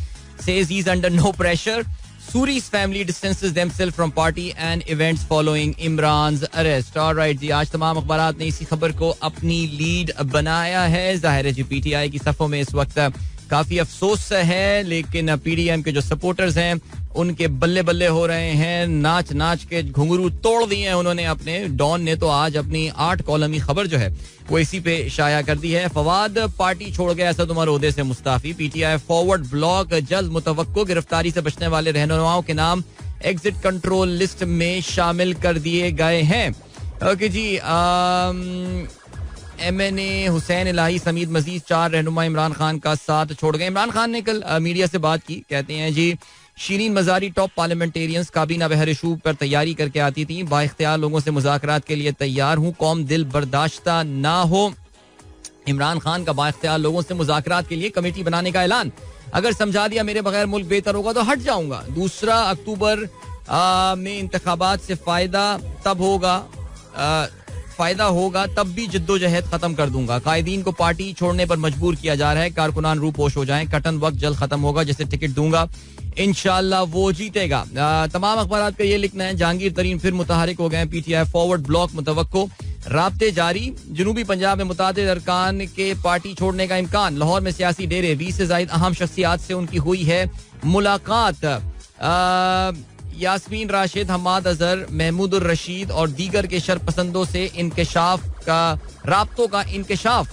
Says he's under no pressure. Suri's family distances themselves from party and events following Imran's arrest. All right जी, आज तमाम अखबारात ने इसी खबर को अपनी लीड बनाया है. जाहिर है जी पीटीआई की सफ़ों में इस वक्त काफी अफसोस है, लेकिन पीडीएम के जो सपोर्टर्स हैं उनके बल्ले बल्ले हो रहे हैं. नाच नाच के घुंघरू तोड़ दिए हैं उन्होंने अपने. डॉन ने तो आज अपनी 8 कॉलमी खबर जो है वो इसी पे शाया कर दी है. फवाद पार्टी छोड़ गए, असद उमर ओहदे से मुस्ताफी. पीटीआई फॉरवर्ड ब्लॉक जल्द मुतवक्को. गिरफ्तारी से बचने वाले रहनुमाओं के नाम एग्जिट कंट्रोल लिस्ट में शामिल कर दिए गए हैं. ओके जी, MNA हुसैन इलाही समीत मजीद 4 रहनुमा इमरान खान का साथ छोड़ गए. इमरान खान ने कल मीडिया से बात की, कहते हैं जी शीरीन मजारी टॉप पार्लियामेंटेरियंस काबीना बहरशूब पर तैयारी करके आती थी, बाइख्तियार लोगों से मुज़ाकरात के लिए तैयार हूँ, कौम दिल बर्दाश्ता ना हो। इमरान खान का बाइख्तियार लोगों से मुज़ाकरात के लिए कमेटी बनाने का ऐलान, अगर समझा दिया मेरे बगैर मुल्क बेहतर होगा तो हट जाऊंगा। 2 अक्टूबर में इंतखाबात से फायदा होगा तब भी जिद्दोजहद खत्म कर दूंगा। कायदीन को पार्टी छोड़ने पर मजबूर किया जा रहा है, कारकुनान रूपोश हो जाएं, कटन वक्त जल्द खत्म होगा, जिसे टिकट दूंगा इंशाल्लाह वो जीतेगा। तमाम अखबारात का ये लिखना है जहांगीर तरीन फिर मुतहरिक हो गए, पीटीआई फॉरवर्ड ब्लॉक मुतवक्को, राब्ते जारी, जनूबी पंजाब में मुतादिद अरकान के पार्टी छोड़ने का इम्कान, लाहौर में सियासी डेरे, 20 से ज्यादा अहम शख्सियात से उनकी हुई है मुलाकात। यास्मीन राशिद, हमाद अजहर, महमूद उर रशीद और दीगर के शरपसंदों से इंकशाफ का राब्तों का इंकशाफ,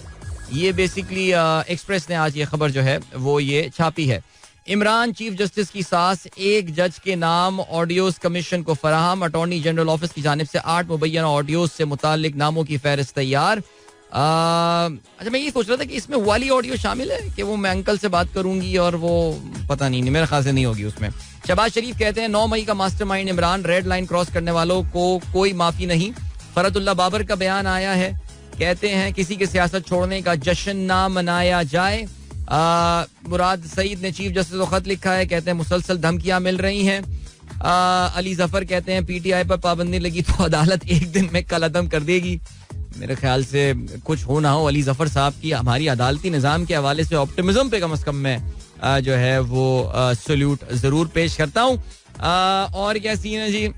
ये बेसिकली एक्सप्रेस ने आज ये खबर जो है वो ये छापी है। इमरान चीफ जस्टिस की सास, एक जज के नाम ऑडियोज कमीशन को फराहम, अटॉर्नी जनरल ऑफिस की जानिब से 8 मुबैना ऑडियोज से मुतालिक नामों की फहरिस्त तैयार। अच्छा, मैं ये सोच रहा था कि इसमें वाली ऑडियो शामिल है कि वो मैं अंकल से बात करूंगी और वो पता नहीं, मेरे ख्याल से नहीं होगी उसमें। शहबाज शरीफ कहते हैं 9 मई का mastermind Imran, red line cross करने वालों को कोई माफी नहीं। फरतुल्लाह बाबर का बयान आया है, कहते हैं किसी के सियासत छोड़ने का जश्न ना मनाया जाए। मुराद सईद ने चीफ जस्टिस को खत लिखा है, कहते हैं मुसलसल धमकियां मिल रही हैं। अली जफर कहते हैं पीटीआई पर पाबंदी लगी तो अदालत एक दिन में कलअदम कर देगी। मेरे ख्याल से कुछ हो ना हो, अली जफर साहब की हमारी अदालती निज़ाम के हवाले से ऑप्टिमिज्म पे कम से कम मैं जो है वो सल्यूट जरूर पेश करता हूँ। और क्या सीन है जी,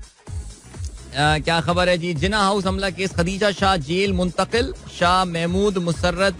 क्या खबर है जी, जिना हाउस हमला केस, खदीजा शाह जेल मुंतकिल, शाह महमूद मुसर्रत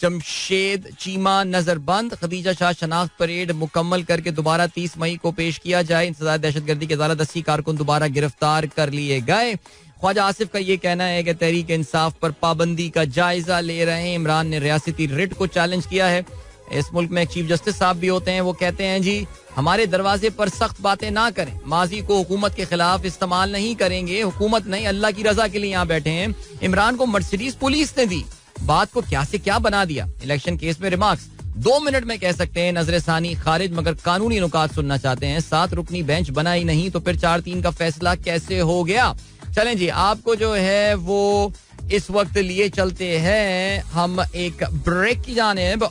जमशेद चीमा नजरबंद, खदीजा शाह शनाख्त परेड मुकम्मल करके दोबारा 30 मई को पेश किया जाए। इंतजार दहशतगर्दी की अदालत 80 कारकुन दोबारा गिरफ्तार कर लिए गए। ख्वाजा आसिफ का ये कहना है कि तहरीक इंसाफ पर पाबंदी का जायजा ले रहे हैं। इमरान ने रियासती रिट को चैलेंज किया है। इस मुल्क में एक चीफ जस्टिस साहब भी होते हैं, वो कहते हैं जी हमारे दरवाजे पर सख्त बातें ना करें, माजी को हुकूमत के खिलाफ इस्तेमाल नहीं करेंगे, हुकूमत नहीं अल्लाह की रजा के लिए यहाँ बैठे हैं। इमरान को मर्सिडीज पुलिस ने दी, बात को क्या से क्या बना दिया। इलेक्शन केस में रिमार्क्स 2 मिनट में कह सकते हैं, नजर सानी खारिज, मगर कानूनी नुकात सुनना चाहते हैं। 7 रुकनी बेंच बना ही नहीं तो फिर 4-3 का फैसला कैसे हो गया। चलें जी, आपको जो है वो इस वक्त लिए चलते हैं हम एक ब्रेक की जानिब।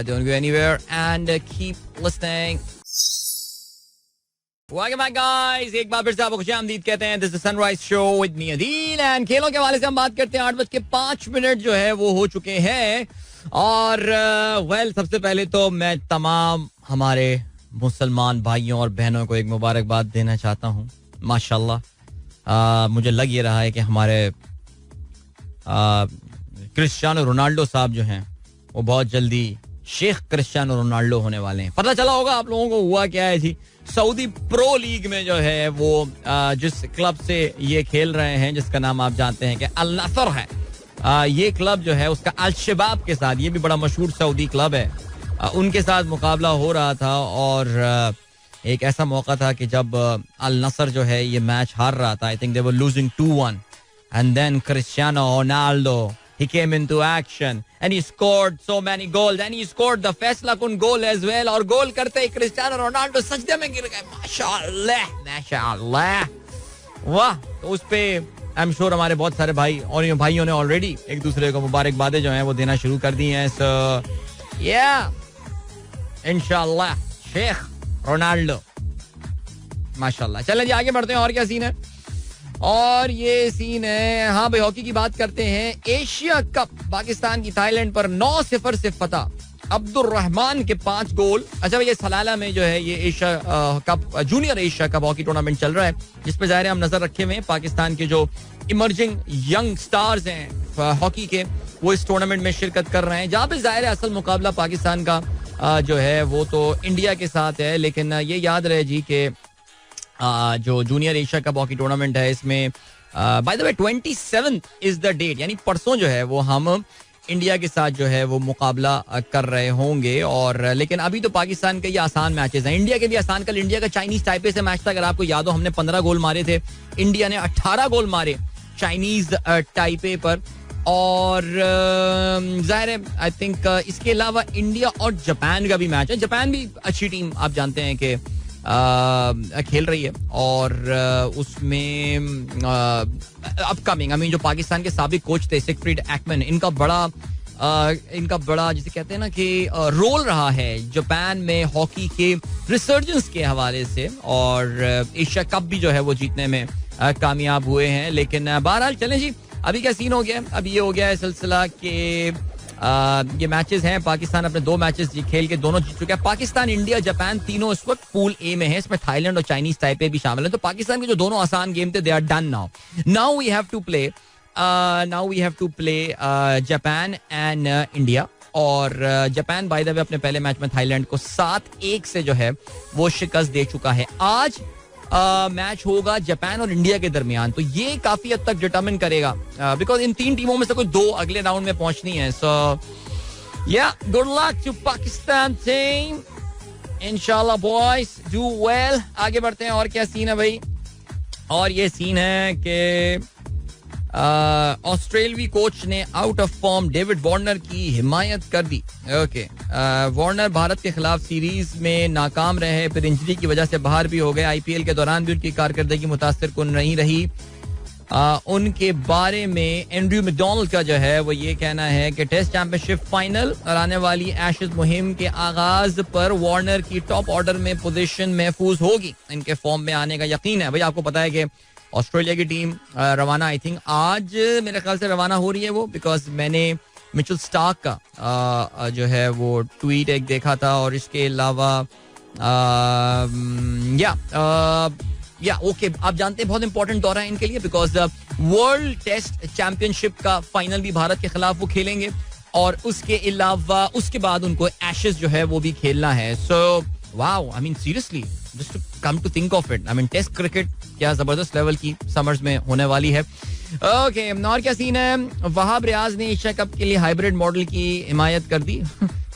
Don't go anywhere and keep listening. Welcome back guys, एक बार फिर से आपको खुशामदीद कहते हैं। This is sunrise show with me Adeel, and खेलों के हवाले से हम बात करते हैं। 8:05 जो है वो हो चुके हैं। और वेल सबसे पहले तो मैं तमाम हमारे मुसलमान भाइयों और बहनों को एक मुबारकबाद देना चाहता हूँ। माशाल्लाह मुझे लग ये रहा है कि हमारे क्रिस्टियानो रोनाल्डो साहब जो हैं वो बहुत जल्दी शेख क्रिस्टियानो रोनाल्डो होने वाले हैं। पता चला होगा आप लोगों को हुआ क्या है जी, सऊदी प्रो लीग में जो है वो जिस क्लब से ये खेल रहे हैं, जिसका नाम आप जानते हैं कि अल नसर है, ये क्लब जो है उसका अल शबाब के साथ, ये भी बड़ा मशहूर सऊदी क्लब है, उनके साथ मुकाबला हो रहा था। और एक ऐसा मौका था कि जब अल नसर जो है ये मैच हार रहा था, I think they were losing 2-1, and then Cristiano Ronaldo, he came into action and he scored so many goals and he scored the फैसला कुन गोल as well। और गोल करते ही क्रिस्टियानो रोनाल्डो सजदे में गिर गए। माशाअल्लाह माशाअल्लाह, वाह। तो उस पे आई एम श्योर हमारे बहुत सारे भाई और भाइयों ने ऑलरेडी एक दूसरे को मुबारकबादें जो हैं वो देना शुरू कर दी हैं। सो या इंशाअल्लाह शेख रोनाल्डो माशाअल्लाह। चलें जी आगे बढ़ते हैं। और क्या सीन है, और ये सीन है, हाँ भाई हॉकी की बात करते हैं। एशिया कप, पाकिस्तान की थाईलैंड पर 9-0 से फतह, अब्दुल रहमान के 5 गोल। अच्छा ये सलाला में जो है ये Asia cup, junior Asia cup hockey tournament चल रहा है, जिसपे ज़ाहिर हम नजर रखे हुए हैं। पाकिस्तान के जो इमर्जिंग यंग स्टार्स हैं हॉकी के, वो इस टूर्नामेंट में शिरकत कर रहे हैं, जहाँ पे ज़ाहिर है असल मुकाबला पाकिस्तान का जो है वो तो इंडिया के साथ है। लेकिन ये याद रहे जी कि जो junior Asia cup hockey tournament है, इसमें by the way 27 is the date, यानी परसों जो है वो हम इंडिया के साथ जो है वो मुकाबला कर रहे होंगे। और लेकिन अभी तो पाकिस्तान के ये आसान मैचेस हैं, इंडिया के भी आसान। कल इंडिया का चाइनीज टाइपे से मैच था, अगर आपको याद हो, हमने 15 गोल मारे थे, इंडिया ने 18 गोल मारे चाइनीज टाइपे पर। और जाहिर है आई थिंक इसके अलावा इंडिया और जापान का भी मैच है. जापान भी अच्छी टीम आप जानते हैं कि खेल रही है और उसमें अपकमिंग आई मीन जो पाकिस्तान के साबिक कोच थे सिगफ्रीड एक्मन, इनका बड़ा जिसे कहते हैं ना कि रोल रहा है जापान में हॉकी के रिसर्जेंस के हवाले से, और एशिया कप भी जो है वो जीतने में कामयाब हुए हैं. लेकिन बहरहाल चलें जी, अभी क्या सीन हो गया, अभी ये हो गया है सिलसिला कि ये मैचेस हैं. पाकिस्तान अपने 2 मैचेस खेल के दोनों जीत चुका है. पाकिस्तान, इंडिया, जापान तीनों इस वक्त पूल ए में है. इसमें थाईलैंड और चाइनीज ताइपे भी शामिल है. तो पाकिस्तान के जो दोनों आसान गेम थे they are done now. Now we have to play Japan and India. और जापान बाय द वे अपने पहले मैच में थाईलैंड को 7-1 से जो है वो शिकस्त दे चुका है. आज मैच होगा जापान और इंडिया के दरमियान. तो ये काफी हद तक डिटरमिन करेगा बिकॉज इन 3 टीमों में से कोई 2 अगले राउंड में पहुंचनी है. So yeah good luck to Pakistan team, इंशाल्लाह बॉयज डू वेल. आगे बढ़ते हैं. और क्या सीन है भाई, और ये सीन है कि ऑस्ट्रेलवी कोच ने out of form David Warner की हिमायत कर दी. ओके, वार्नर भारत के खिलाफ सीरीज में नाकाम रहे, फिर इंजरी की वजह से बाहर भी हो गए. आईपीएल के दौरान भी उनकी कारकर्दगी मुतासिर कुन नहीं रही. उनके बारे में एंड्रयू मैकडोनाल्ड का जो है वो ये कहना है कि टेस्ट चैंपियनशिप फाइनल और आने वाली एशेज मुहिम के आगाज पर वार्नर की टॉप ऑर्डर में पोजीशन महफूज होगी. इनके फॉर्म में आने का यकीन है. भाई आपको पता है कि ऑस्ट्रेलिया की टीम रवाना आई थिंक आज मेरे ख्याल से रवाना हो रही है वो, बिकॉज मैंने मिचेल स्टार्क का जो है वो ट्वीट एक देखा था. और इसके अलावा या ओके, आप जानते हैं बहुत इंपॉर्टेंट दौरा है इनके लिए बिकॉज वर्ल्ड टेस्ट चैंपियनशिप का फाइनल भी भारत के खिलाफ वो खेलेंगे. और उसके अलावा उसके बाद उनको एशेज जो है वो भी खेलना है. So wow, I mean seriously just to come to think of it, I mean test cricket क्या जबरदस्त लेवल की समर्स में होने वाली है. ओके, और क्या सीन है. वहाब रियाज ने एशिया कप के लिए हाइब्रिड मॉडल की हिमायत कर दी.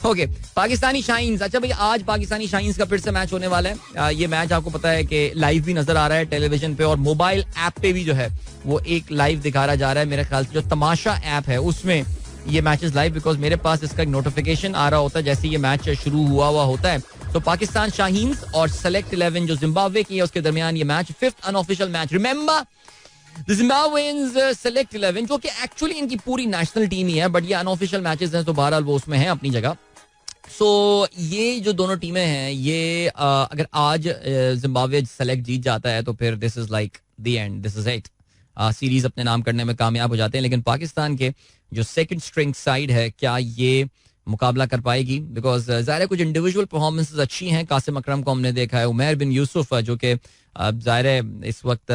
ओके, पाकिस्तानी शाहीन्स. अच्छा भाई, आज पाकिस्तानी शाहीन्स का फिर से मैच होने वाला है. ये मैच आपको पता है कि लाइव भी नजर आ रहा है टेलीविजन पे, और मोबाइल ऐप पे भी जो है वो एक लाइव दिखाया जा रहा है. मेरे ख्याल से जो तमाशा ऐप है उसमें ये मैचेस लाइव, बिकॉज मेरे पास इसका एक नोटिफिकेशन आ रहा होता है जैसे ये मैच शुरू हुआ होता है. तो पाकिस्तान शाहीन्स और सेलेक्ट 11 जो जिम्बाब्वे की है उसके दरमियान ये match 5th unofficial match. Remember the Zimbabweans select 11 जो कि एक्चुअली इनकी पूरी नेशनल टीम ही है, बट ये अनऑफिशियल मैचेस हैं तो बहरहाल वो उसमें है अपनी जगह. सो ये जो दोनों टीमें हैं ये अगर आज जिम्बाब्वे सेलेक्ट जीत जाता है तो फिर this is like the end, this is it. Series अपने नाम करने में कामयाब हो जाते हैं. लेकिन पाकिस्तान के जो सेकंड स्ट्रिंग साइड है क्या ये मुकाबला कर पाएगी, बिकॉज ज़ाहिर कुछ इंडिविजुअल परफॉर्मेंसेस अच्छी हैं. कासिम अकरम को हमने देखा है, उमैर बिन यूसुफ जो कि ज़ाहिर है इस वक्त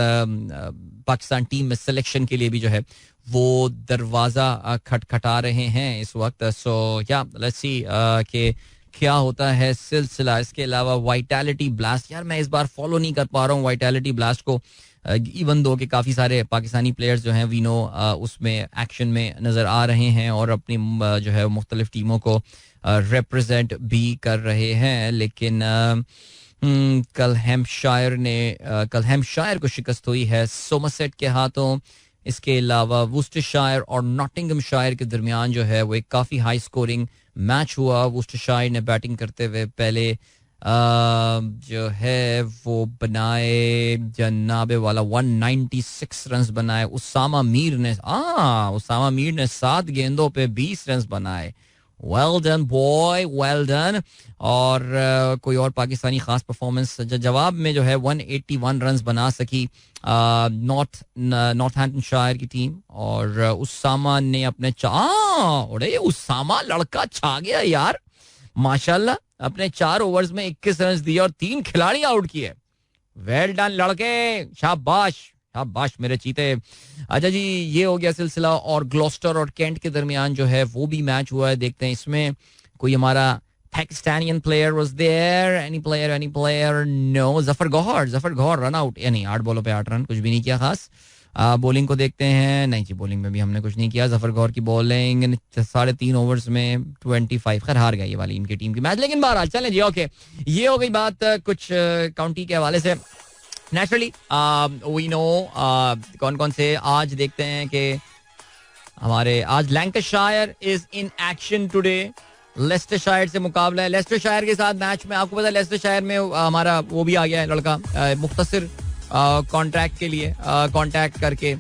पाकिस्तान टीम में सिलेक्शन के लिए भी जो है वो दरवाज़ा खटखटा रहे हैं इस वक्त. सो या लेट्स सी कि क्या होता है सिलसिला. इसके अलावा वाइटैलिटी ब्लास्ट, यार मैं इस बार फॉलो नहीं कर पा रहा हूँ वाइटैलिटी ब्लास्ट को, इवन दो कि काफ़ी सारे पाकिस्तानी प्लेयर्स जो हैं वी नो उसमें एक्शन में नज़र आ रहे हैं और अपनी जो है मुख्तलिफ टीमों को रिप्रेजेंट भी कर रहे हैं. लेकिन कल हैम्पशायर को शिकस्त हुई है सोमरसेट के हाथों. इसके अलावा वुस्टरशायर और नॉटिंघमशायर के दरमियान जो है वो एक काफ़ी हाई स्कोरिंग मैच हुआ. वुस्टरशायर ने बैटिंग करते हुए पहले जो है वो बनाए जनाबे वाला 196 रन बनाए. उसामा मीर ने 7 गेंदों पे 20 रन बनाए. Well done boy, well done. और कोई और पाकिस्तानी खास परफॉर्मेंस जवाब में जो है 181 रन बना सकी नॉर्थहैम्पटनशायर की टीम. और उसामा ने अपने उसामा लड़का छा गया यार माशाल्लाह. अपने 4 ओवर्स में 21 रन दिए और 3 खिलाड़ी आउट किए. वेल डन लड़के, शाबाश शाबाश मेरे चीते. अच्छा जी, ये हो गया सिलसिला. और ग्लोस्टर और कैंट के दरमियान जो है वो भी मैच हुआ है. देखते हैं इसमें कोई हमारा पाकिस्तानियन player was there, any player no. Zafar Gohar run out, यानी 8 बॉलों पे 8 रन, कुछ भी नहीं किया खास. बॉलिंग को देखते हैं, नहीं जी बॉलिंग में भी हमने कुछ नहीं किया. जफर गौहर की बॉलिंग 3.5 ओवर्स में 25, खैर हार गई ये वाली इनकी टीम की मैच. लेकिन बहरहाल चलें जी. ओके, ये हो गई बात कुछ काउंटी के हवाले से. नेचुरली वी नो कौन कौन से आज देखते हैं कि हमारे आज Lancashire is in action today. Leicestershire से मुकाबला है. लेस्टरशायर के साथ मैच में आपको पता है लेस्टरशायर में हमारा वो भी आ गया है लड़का मुख्तसर कॉन्ट्रैक्ट के लिए कॉन्टैक्ट करके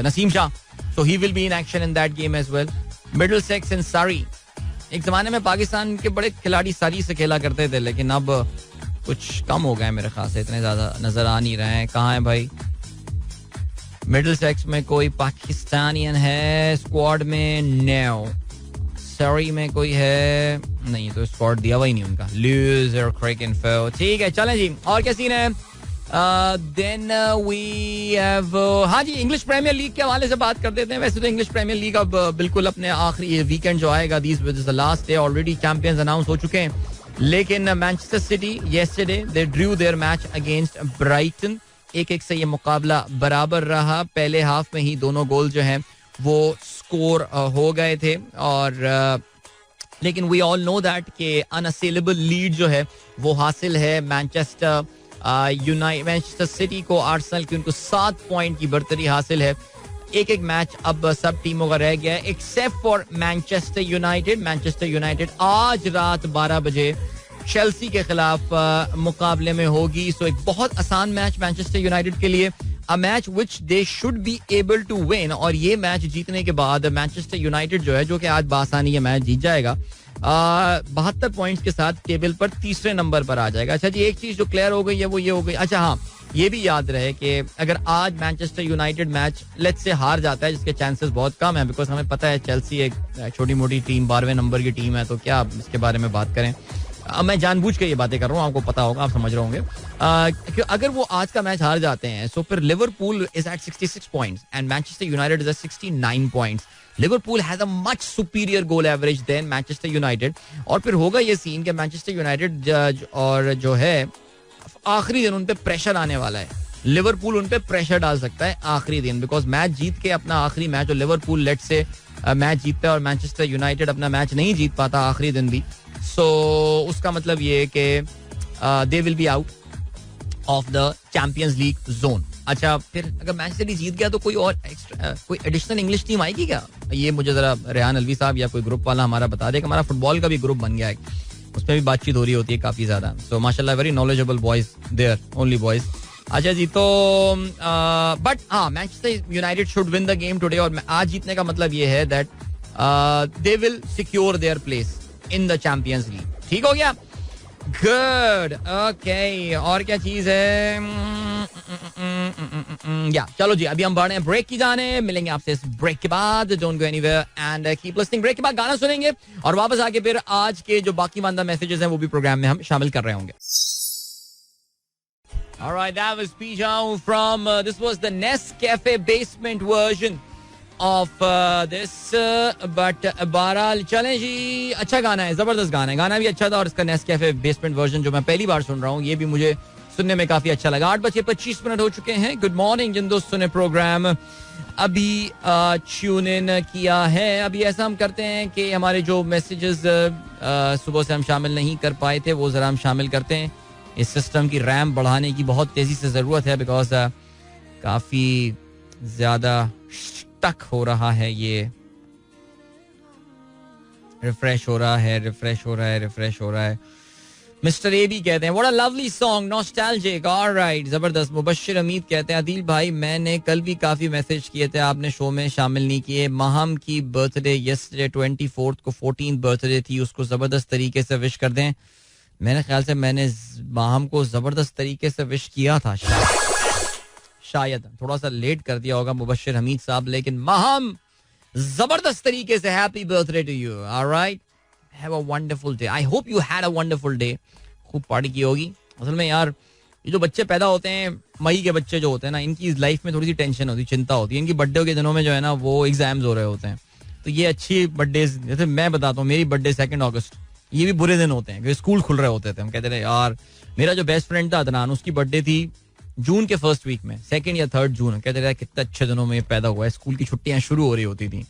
Naseem Shah. So he will be in action in that game as well. Middlesex and Surrey. एक जमाने में पाकिस्तान के बड़े खिलाड़ी सरी से खेला करते थे लेकिन अब कुछ कम हो गए मेरे ख्याल से. इतने ज्यादा नजर आ नहीं रहे हैं. कहाँ है भाई मिडलसेक्स में कोई पाकिस्तानियन है स्क्वाड में? नो. सरी में कोई है? नहीं. तो स्क्वाड दिया हुआ ही नहीं उनका. Loser cricket. ठीक है चलें जी. और क्या सीन है? देन वी हैव हाँ जी इंग्लिश प्रीमियर लीग के हवाले से बात कर देते हैं. वैसे तो इंग्लिश प्रीमियर लीग अब बिल्कुल अपने आखिरी वीकेंड जो आएगा this is the last day. Already champions announce हो चुके हैं लेकिन Manchester City yesterday they drew their match against Brighton. 1-1 से ये मुकाबला बराबर रहा. पहले हाफ में ही दोनों गोल जो हैं वो स्कोर हो गए थे और लेकिन वी ऑल नो दैट के अनअसेलेबल लीड जो है वो हासिल है मैनचेस्टर मैनचेस्टर सिटी को. आर्सेनल की उनको 7 पॉइंट की बर्तरी हासिल है. 1-1 मैच अब सब टीमों का रह गया है except for Manchester United. Manchester United आज रात 12 बजे चेल्सी के खिलाफ मुकाबले में होगी. सो एक बहुत आसान मैच मैनचेस्टर यूनाइटेड के लिए. A match which they should be able to win. और ये मैच जीतने के बाद मैनचेस्टर यूनाइटेड जो है जो कि आज बासानी ये मैच जीत जाएगा 72 पॉइंट्स के साथ टेबल पर तीसरे नंबर पर आ जाएगा. अच्छा जी एक चीज जो क्लियर हो गई है वो ये हो गई. अच्छा हाँ ये भी याद रहे कि अगर आज Manchester United match let's say हार जाता है जिसके चांसेस बहुत कम है बिकॉज हमें पता है चेल्सी एक छोटी मोटी टीम 12वें नंबर की टीम है तो क्या इसके बारे में बात करें. मैं जानबूझ के ये बातें कर रहा हूँ आपको पता होगा आप समझ रहे होंगे. अगर वो आज का मैच हार जाते हैं सो फिर Liverpool is at 66 points and Manchester United is at 69 points. Liverpool has a much superior goal average than Manchester United. और फिर होगा ये सीन कि मैनचेस्टर यूनाइटेड और जो है आखिरी दिन उन पे प्रेशर आने वाला है. लिवरपूल उन पे प्रेशर डाल सकता है आखिरी दिन बिकॉज मैच जीत के अपना आखिरी मैच और लिवरपूल लेट से मैच जीतता है और मैनचेस्टर यूनाइटेड अपना मैच नहीं जीत पाता आखिरी दिन भी. सो उसका मतलब ये है कि they will be out of the Champions league zone. अच्छा फिर अगर मैनचेस्टर जीत गया तो कोई और कोई एडिशनल इंग्लिश टीम आएगी क्या? ये मुझे जरा रेहान अलवी साहब या कोई ग्रुप वाला हमारा बता दे. हमारा फुटबॉल का भी ग्रुप बन गया है उसमें भी बातचीत हो रही होती है काफी ज्यादा. सो माशाल्लाह very knowledgeable boys there only boys. अच्छा जी तो बट हाँ Manchester United should win the game today. और आज जीतने का मतलब ये है that they will secure their place in the Champions League. ठीक हो गया. गुड. ओके और क्या चीज है या चलो जी अभी हम बढ़ रहे हैं ब्रेक की जाने. मिलेंगे आपसे इस ब्रेक के बाद. Don't go anywhere and keep listening. Break के बाद गाना सुनेंगे और वापस आके फिर आज के जो बाकी मानदा मैसेजेस हैं वो भी प्रोग्राम में हम शामिल कर रहे होंगे. Alright, that was Pijao from this was the Nescafe basement version of this but बहरहाल चलें जी. अच्छा गाना है जबरदस्त गाना है. गाना भी अच्छा था और इसका Nescafe basement version जो मैं पहली बार सुन रहा हूँ ये भी मुझे सुनने में काफी अच्छा लगा. 8:25 हो चुके हैं. गुड मॉर्निंग जिन दोस्तों ने प्रोग्राम अभी ट्यून इन किया है. अभी ऐसा हम करते हैं कि हमारे जो मैसेजेस सुबह से हम शामिल नहीं कर पाए थे वो जरा हम शामिल करते हैं. इस सिस्टम की रैम बढ़ाने की बहुत तेजी से जरूरत है बिकॉज काफी ज्यादा स्टक हो रहा है. ये रिफ्रेश हो रहा है. मिस्टर ए भी कहते हैं what a lovely song nostalgic. Alright जबरदस्त. मुबश्शिर अमीद कहते हैं अदील भाई मैंने कल भी काफी मैसेज किए थे आपने शो में शामिल नहीं किए. माहम की बर्थडे यस्टरडे 24 को 14th बर्थडे थी उसको जबरदस्त तरीके से विश कर दें. मेरे ख्याल से मैंने माहम को जबरदस्त तरीके से विश किया था शायद थोड़ा सा लेट कर दिया होगा मुबश्शिर हमीद साहब लेकिन माहम जबरदस्त तरीके से happy birthday to you. Alright have a wonderful day. I hope you had a wonderful day. खूब पार्टी की होगी. असल में यार ये जो बच्चे पैदा होते हैं मई के बच्चे जो होते हैं ना इनकी लाइफ में थोड़ी सी टेंशन होती है चिंता होती है. इनकी बर्थडे के दिनों में जो है ना वो एग्जाम्स हो रहे होते हैं तो ये अच्छी बर्थडे जैसे मैं बताता हूँ मेरी बर्थडे 2 अगस्त ये भी बुरे दिन होते हैं क्योंकि स्कूल खुल रहे होते थे. हम कहते थे यार मेरा जो बेस्ट फ्रेंड था अदनान उसकी बर्थडे थी जून के फर्स्ट वीक में 2nd या 3rd जून. कहते थे कितने अच्छे दिनों में पैदा हुआ है. स्कूल की छुट्टियां शुरू हो रही होती थी.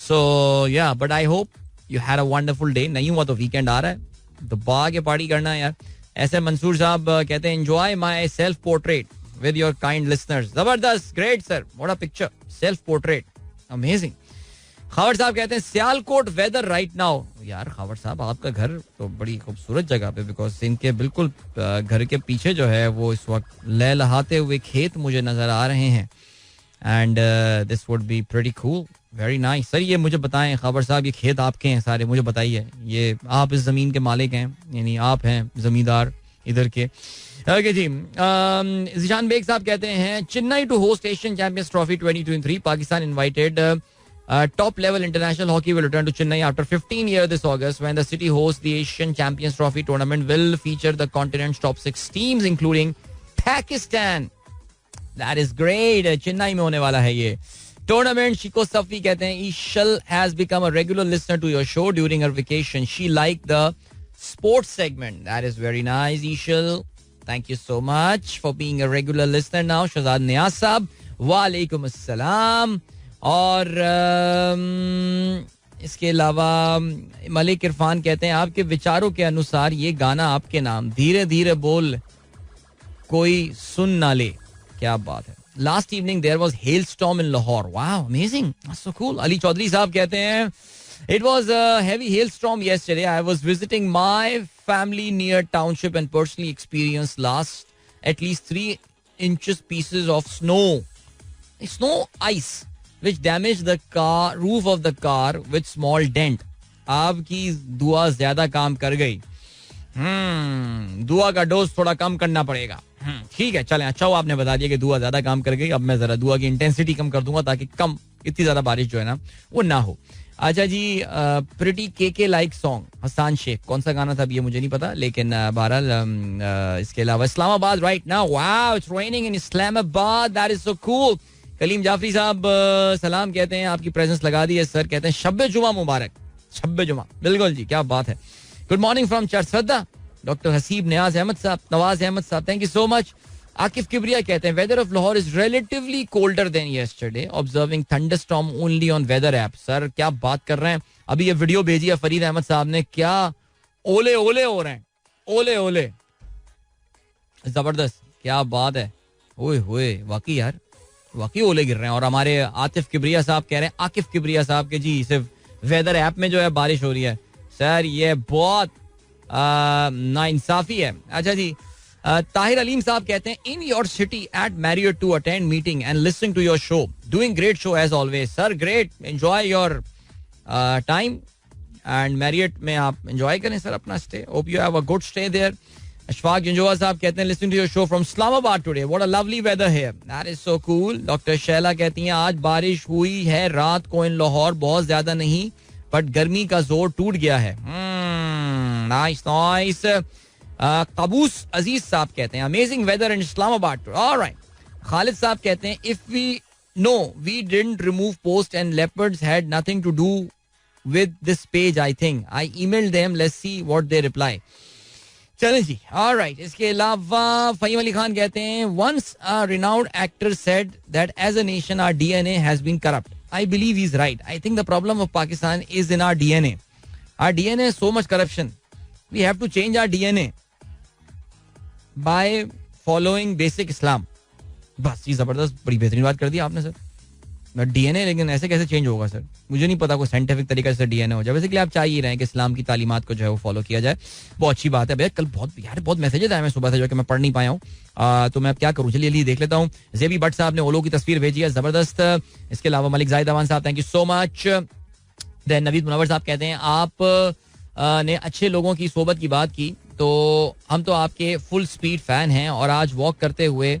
सो या but I hope you had a wonderful day. नहीं हुआ तो वीकेंड आ रहा है तो बाग पार्टी करना है यार. ऐसे मंसूर साहब कहते हैं enjoy my self portrait with your kind listeners. जबरदस्त. Great sir. What a picture. Self portrait amazing. Khawar sahab कहते हैं सियालकोट वेदर राइट नाउ. यार खावर साहब आपका घर तो बड़ी खूबसूरत जगह पे, बिकॉज इनके बिल्कुल घर के पीछे जो है वो इस वक्त लहलहाते हुए खेत मुझे नजर आ रहे हैं. And this would be pretty cool, very nice. Sir ये मुझे बताएं खावर साहब, ये खेत आपके हैं सारे, मुझे बताइए, ये आप इस जमीन के मालिक हैं, यानी आप हैं जमींदार इधर के? ओके जी. जिशान बेग साहब कहते हैं Chennai to host Asian Champions Trophy 2023. Pakistan invited. Top level international hockey will return to Chennai after 15 years this August when the city hosts the Asian Champions Trophy tournament. Will feature the continent's top 6 teams including Pakistan. That is great. Chennai में होने वाला है ये tournament. Shiko Safi कहते हैं Ishal has become a regular listener to your show during her vacation. She liked the sports segment. That is very nice, Ishal. Thank you so much for being a regular listener now. Shahzad Niyaz साहब वालेकुम अस्सलाम. और इसके अलावा मलिक इरफान कहते हैं आपके विचारों के अनुसार ये गाना आपके नाम धीरे धीरे बोल कोई सुन ना ले. क्या बात है. Last evening there was hail storm in Lahore. Wow amazing, so cool. Ali Chaudhry साहब कहते हैं it was a heavy hail storm yesterday. I was visiting my family near township and personally experience last at least 3 inches pieces of snow ice which damaged the car roof of the car with small dent. आपकी दुआ ज्यादा काम कर गई. दुआ का डोज थोड़ा कम करना पड़ेगा. ठीक है चलें, अच्छा हो आपने बता दिया कि दुआ ज्यादा काम कर गई. अब मैं जरा दुआ की इंटेंसिटी कम कर दूंगा ताकि कम इतनी ज्यादा बारिश जो है ना वो ना हो. अच्छा जी. प्रिटी के लाइक सॉन्ग हसन शेख. कौन सा गाना था ये मुझे नहीं पता, लेकिन बहरहाल इसके अलावा Islamabad right now. Wow it's raining in Islamabad. That is so cool. Kaleem Jafri साहब सलाम कहते हैं आपकी प्रेजेंस लगा दी है सर. कहते हैं शब्बे जुमा मुबारक. शब्बे जुमा बिल्कुल जी, क्या बात है. Good morning from Charsadda. Doctor Haseeb Nawaz Ahmed sahab, Nawaz Ahmed sahab, thank you so much. Akif Kibria कहते हैं weather of Lahore is relatively colder than yesterday, observing thunderstorm only on weather app. Sir क्या बात कर रहे हैं. अभी ये वीडियो भेजी है फरीद अहमद साहब ने, क्या ओले ओले हो रहे हैं. ओले ओले जबरदस्त, क्या बात है. ओए होए वाकई यार, वाकई ओले गिर रहे हैं. और हमारे आतिफ किबरिया साहब कह रहे हैं, आकिफ किबरिया साहब के जी सिर्फ वेदर ऐप में जो है बारिश हो रही है. सर ये बहुत नाइंसाफी है. अच्छा जी. ताहिर अलीम साहब कहते हैं in your city at Marriott to attend meeting and listening to your show, doing great show as always. Sir great, enjoy your time and Marriott में आप एंजॉय करें सर अपना stay. Hope you have a good stay there. Ashfaq Janjua साहब कहते हैं listening to your show from Islamabad today, what a lovely weather here. That is so cool. Doctor Shaila कहती हैं आज बारिश हुई है रात को इन लाहौर, बहुत ज्यादा नहीं बट गर्मी का जोर टूट गया है. Nice nice. कबूस अजीज साहब कहते हैं amazing weather in Islamabad. Alright. Khalid साहब कहते हैं if we know we didn't remove post and leopards had nothing to do with this page. I think I emailed them, let's see what they reply. चलें जी. ऑलराइट. इसके अलावा फहीम अली खान कहते हैं once a renowned actor said that as a nation our DNA has been corrupt. I believe he is right. I think the problem of Pakistan is in our DNA. Our DNA so much corruption. We have to change our DNA by following basic Islam. बस ये जबरदस्त, बड़ी बेहतरीन बात कर दी आपने सर. डीएनए लेकिन ऐसे कैसे चेंज होगा सर, मुझे नहीं पता कोई साइंटिफिक तरीके से डीएनए हो जाए. बेसिकली आप चाह ही रहे हैं कि इस्लाम की तालीमात को जो है वो फॉलो किया जाए. बहुत अच्छी बात है भैया. कल बहुत मैसेजेस आए मैं सुबह से जो कि मैं पढ़ नहीं पाया हूँ, तो मैं अब क्या करूँ. चलिए देख लेता हूँ. जेबी भट्ट साहब ने ओलो की तस्वीर भेजी है, जबरदस्त. इसके अलावा मलिक जाहिद अमान साहब, thank you so much. Then Naveed Munawar साहब कहते हैं आप ने अच्छे लोगों की सोबत की बात की, तो हम तो आपके फुल स्पीड फैन हैं. और आज वॉक करते हुए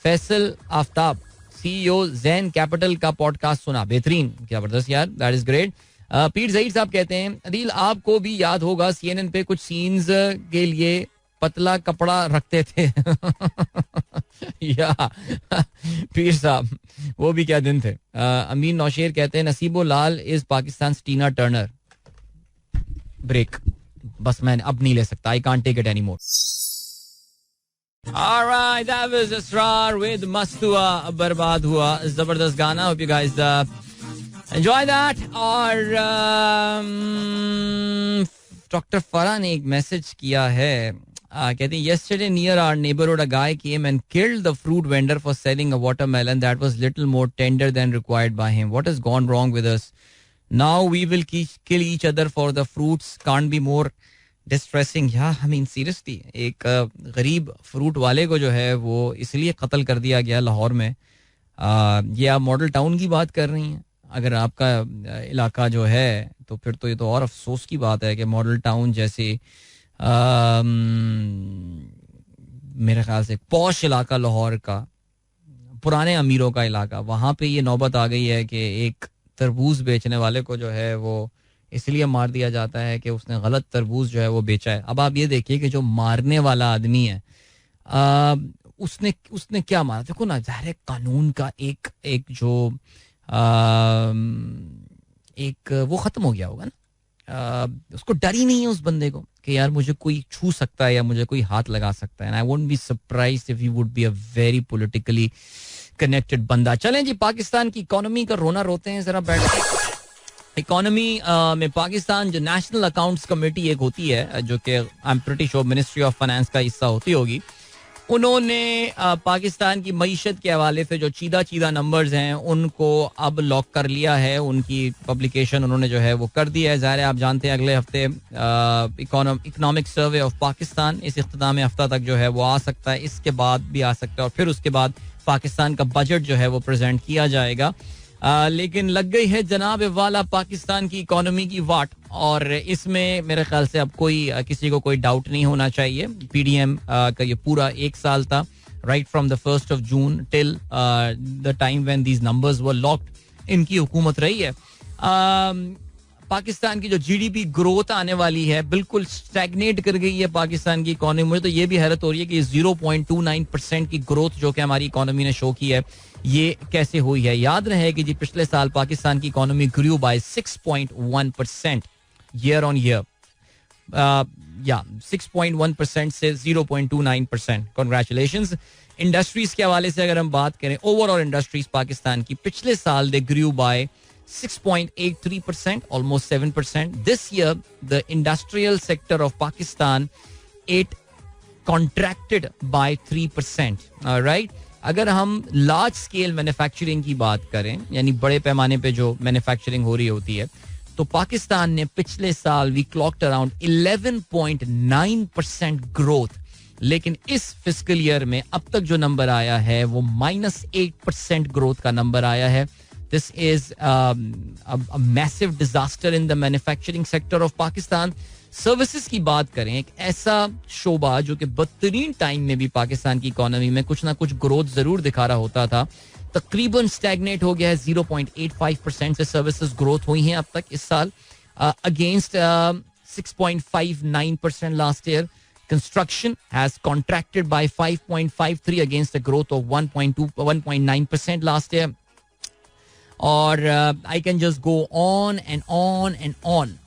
फैसल आफ्ताब सीईओ जैन कैपिटल का पॉडकास्ट सुना, बेहतरीन, जबरदस्त यार, दैट इज ग्रेट. पीर ज़हीर साहब कहते हैं अदील आपको भी याद होगा सीएनएन पे कुछ सीन्स के लिए पतला कपड़ा रखते थे. या पीर साहब वो भी क्या दिन थे. अमीन नौशेर कहते हैं Naseebo Lal is Pakistan Tina Turner. Break, बस मैं अब नहीं ले सकता. I can't take it any more. Alright, that was Asrar with Mast Hua, बर्बाद हुआ. जबरदस्त गाना. Hope you guys enjoy that. और डॉक्टर फरा ने एक मैसेज किया है. कहते हैं yesterday near our neighborhood a guy came and killed the fruit vendor for selling a watermelon that was little more tender than required by him. What has gone wrong with us? Now we will kill each other for the fruits. Can't be more distressing. Yeah, I mean seriously, एक गरीब फ्रूट वाले को जो है वो इसलिए कत्ल कर दिया गया लाहौर में. ये आप मॉडल टाउन की बात कर रही हैं. अगर आपका इलाका जो है तो फिर तो ये तो और अफसोस की बात है कि मॉडल टाउन जैसे मेरे ख्याल से पॉश इलाका लाहौर का, पुराने अमीरों का इलाका, वहाँ पे ये नौबत आ गई है कि एक तरबूज बेचने वाले को जो है वो इसलिए मार दिया जाता है कि उसने गलत तरबूज जो है वो बेचा है. अब आप ये देखिए कि जो मारने वाला आदमी है उसने क्या मारा. देखो ना, ज़ाहिर है कानून का एक जो एक वो खत्म हो गया होगा ना. उसको डर ही नहीं है उस बंदे को कि यार मुझे कोई छू सकता है या मुझे कोई हाथ लगा सकता है. And I won't be surprised if he would be a very politically connected बंदा. चलें जी, पाकिस्तान की इकोनॉमी का रोना रोते हैं जरा बैठ के. इकोनॉमी में पाकिस्तान जो नेशनल अकाउंट्स कमेटी एक होती है जो कि I am pretty sure ministry of finance का हिस्सा होती होगी, उन्होंने पाकिस्तान की मईशत के हवाले से जो चीदा नंबर्स हैं उनको अब लॉक कर लिया है. उनकी पब्लिकेशन उन्होंने जो है वो कर दी है. ज़ाहिर है आप जानते हैं अगले हफ्ते इकोनॉमिक सर्वे ऑफ पाकिस्तान इस इख्तिताम हफ्ता तक जो है वो आ सकता है. इसके बाद भी आ सकता है और फिर उसके बाद पाकिस्तान का बजट जो है वो प्रेजेंट किया जाएगा. लेकिन लग गई है जनाब वाला पाकिस्तान की इकोनॉमी की वाट, और इसमें मेरे ख्याल से अब किसी को कोई डाउट नहीं होना चाहिए. पीडीएम का ये पूरा एक साल था, right from the 1st of June till the time when these numbers were locked, इनकी हुकूमत रही है. पाकिस्तान की जो जीडीपी ग्रोथ आने वाली है बिल्कुल स्टैग्नेट कर गई है पाकिस्तान की इकोनॉमी. मुझे तो ये भी हैरत हो रही है कि 0.29% की ग्रोथ जो कि हमारी इकोनॉमी ने शो की है ये कैसे हुई है. याद रहे कि जी पिछले साल पाकिस्तान की economy grew by 6.1% year on year. 6.1% से 0.29%. कांग्रेचुलेशंस. इंडस्ट्रीज के हवाले से अगर हम बात करें, ओवरऑल इंडस्ट्रीज पाकिस्तान की पिछले साल दे grew by 6.83%, almost 7%. This year, the industrial sector of Pakistan, it contracted by 3%. All right? अगर हम लार्ज स्केल मैन्युफैक्चरिंग की बात करें, यानी बड़े पैमाने पे जो मैन्युफैक्चरिंग हो रही होती है, तो पाकिस्तान ने पिछले साल वी क्लॉक्ड अराउंड 11.9% ग्रोथ. लेकिन इस फिस्कल ईयर में अब तक जो नंबर आया है वो -8% ग्रोथ का नंबर आया है. This is a massive disaster in the manufacturing sector of Pakistan. Services की बात करें, एक ऐसा शोबा जो कि बदतरीन टाइम में भी पाकिस्तान की इकोनॉमी में कुछ ना कुछ ग्रोथ जरूर दिखा रहा होता था, तकरीबन स्टैग्नेट हो गया है. 0.85% से सर्विसेज ग्रोथ हुई हैं अब तक इस साल, against 6.59% last year. Construction has contracted by 5.53 against a growth of 1.9% last year. Or I can just go on and on and on.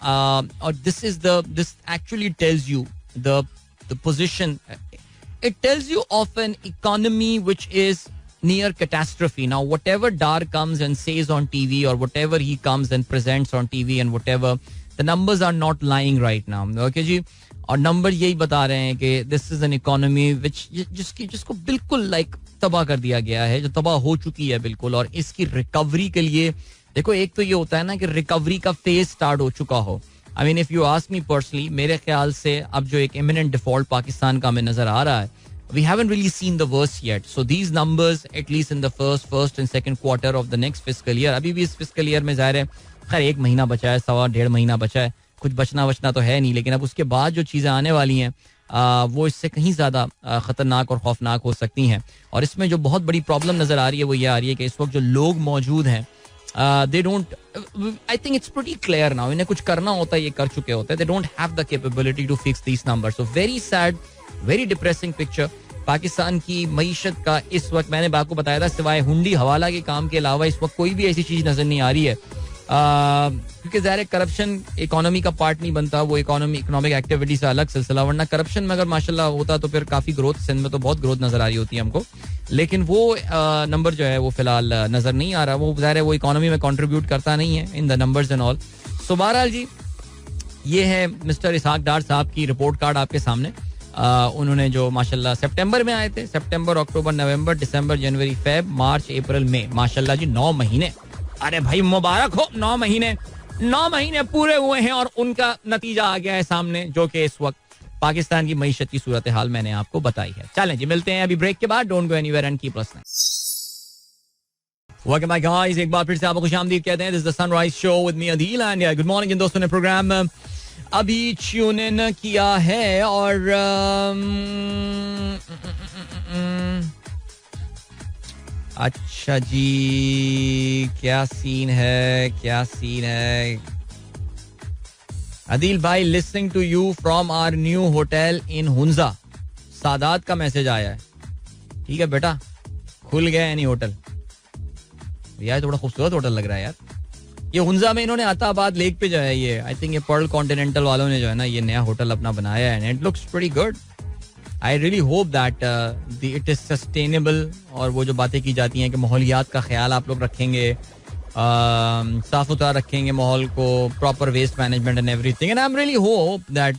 Or this actually tells you the position. It tells you of an economy which is near catastrophe. Now, whatever Dar comes and says on TV, or whatever he comes and presents on TV, and whatever, the numbers are not lying right now. Okay जी. और नंबर यही बता रहे हैं कि दिस इज एन इकोनॉमी जिसको बिल्कुल लाइक तबाह कर दिया गया है, जो तबाह हो चुकी है बिल्कुल. और इसकी रिकवरी के लिए देखो, एक तो ये होता है ना कि रिकवरी का फेज स्टार्ट हो चुका हो. आई mean if you ask me personally, मेरे ख्याल से अब जो एक इमिनेंट डिफॉल्ट पाकिस्तान का हमें नजर आ रहा है, we haven't really seen the worst yet. So these numbers, at least in the first and second quarter of the next fiscal year, अभी भी इस fiscal year में ज़ाहिर है खैर 1 महीना बचा है, 1.5 महीना बचा है, कुछ बचना तो है नहीं. लेकिन अब उसके बाद जो चीज़ें आने वाली हैं वो इससे कहीं ज़्यादा ख़तरनाक और खौफनाक हो सकती हैं. और इसमें जो बहुत बड़ी प्रॉब्लम नज़र आ रही है वो ये आ रही है कि इस वक्त जो लोग मौजूद हैं, they don't, I think it's pretty clear now, इन्हें कुछ करना होता है, ये कर चुके होते हैं. They don't have the capability to fix these numbers. So very sad, very depressing picture Pakistan की मईशत का इस वक्त. मैंने आपको बताया था सिवाय हुंडी हवाला के काम के अलावा इस वक्त कोई भी ऐसी चीज नजर नहीं आ रही है, क्योंकि ज़ाहिर करप्शन इकोनॉमी का पार्ट नहीं बनता, वो इकोनॉमिक एक्टिविटी से अलग सिलसिला. वरना करप्शन में अगर माशाल्लाह होता तो फिर काफी ग्रोथ, सिंध में तो बहुत ग्रोथ नजर आ रही होती है हमको. लेकिन वो नंबर जो है वो फिलहाल नजर नहीं आ रहा. वो ज़ाहिर है वो इकोनॉमी में कंट्रीब्यूट करता नहीं है in the numbers and all. So बहरहाल जी, ये है मिस्टर इसहाक डार साहब की रिपोर्ट कार्ड आपके सामने. उन्होंने जो माशाल्लाह सितंबर में आए थे, सितंबर, अक्टूबर, नवंबर, दिसंबर, जनवरी, फेब, मार्च, अप्रैल, मई, माशाल्लाह जी 9 महीने. अरे भाई मुबारक हो, 9 महीने पूरे हुए हैं और उनका नतीजा आ गया है सामने, जो कि इस वक्त पाकिस्तान की मईशत की सूरत हाल मैंने आपको बताई है. चलें जी, मिलते हैं अभी ब्रेक के बाद. Don't go anywhere and keep listening. Welcome back guys, एक बार फिर से आपको खुशामदीद कहते हैं. This is the sunrise show with me Adeel and good morning. जिन दोस्तों ने प्रोग्राम अभी ट्यून इन किया है और अच्छा जी, क्या सीन है अदील भाई. Listening to you from our new hotel in Hunza. Saadat का मैसेज आया है. ठीक है बेटा, खुल गया है नहीं होटल यार, तो बड़ा खूबसूरत होटल लग रहा है यार. ये हुंजा में इन्होंने अताबाद लेक पे जो है, ये आई थिंक ये पर्ल कॉन्टिनेंटल वालों ने जो है ना ये नया होटल अपना बनाया है. It looks pretty good. I really hope that it is sustainable. और वो जो बातें की जाती हैं कि माहौलियात का ख्याल आप लोग रखेंगे, साफ सुथरा रखेंगे माहौल को, proper waste management and everything. And I am really hope that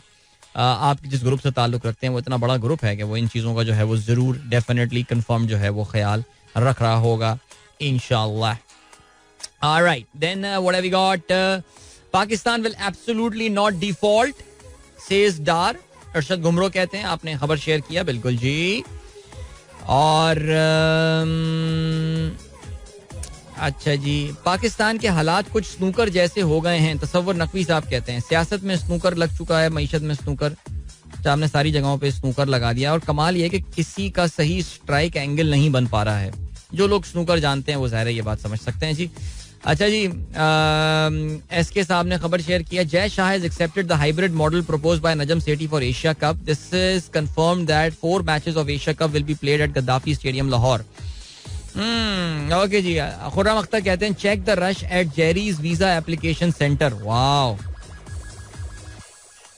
आप जिस ग्रुप से ताल्लुक रखते हैं वो इतना बड़ा ग्रुप है कि वो इन चीज़ों का जो है वो ज़रूर डेफिनेटली कंफर्म जो है वो ख्याल रख रहा होगा इंशाल्लाह. All right, then what have we got? Pakistan will absolutely not default, says Dar. Arshad Gumro कहते हैं, आपने खबर शेयर किया. बिल्कुल जी. और अच्छा जी, पाकिस्तान के हालात कुछ स्नूकर जैसे हो गए हैं. तसव्वुर नकवी साहब कहते हैं सियासत में स्नूकर लग चुका है, मईशत में स्नूकर. हमने सारी जगहों पे स्नूकर लगा दिया और कमाल ये कि किसी का सही स्ट्राइक एंगल नहीं बन पा रहा है. जो लोग स्नूकर जानते हैं वो ज़ाहिर है ये बात समझ सकते हैं जी. अच्छा जी, एसके साहब ने खबर शेयर किया. Jay Shah has accepted the hybrid model proposed by Najam Sethi for Asia Cup. This is confirmed that 4 matches of Asia Cup will be played at Gaddafi stadium Lahore. Okay ji. Khurram Akhtar कहते हैं check the rush at Gerry's visa application centre. Wow,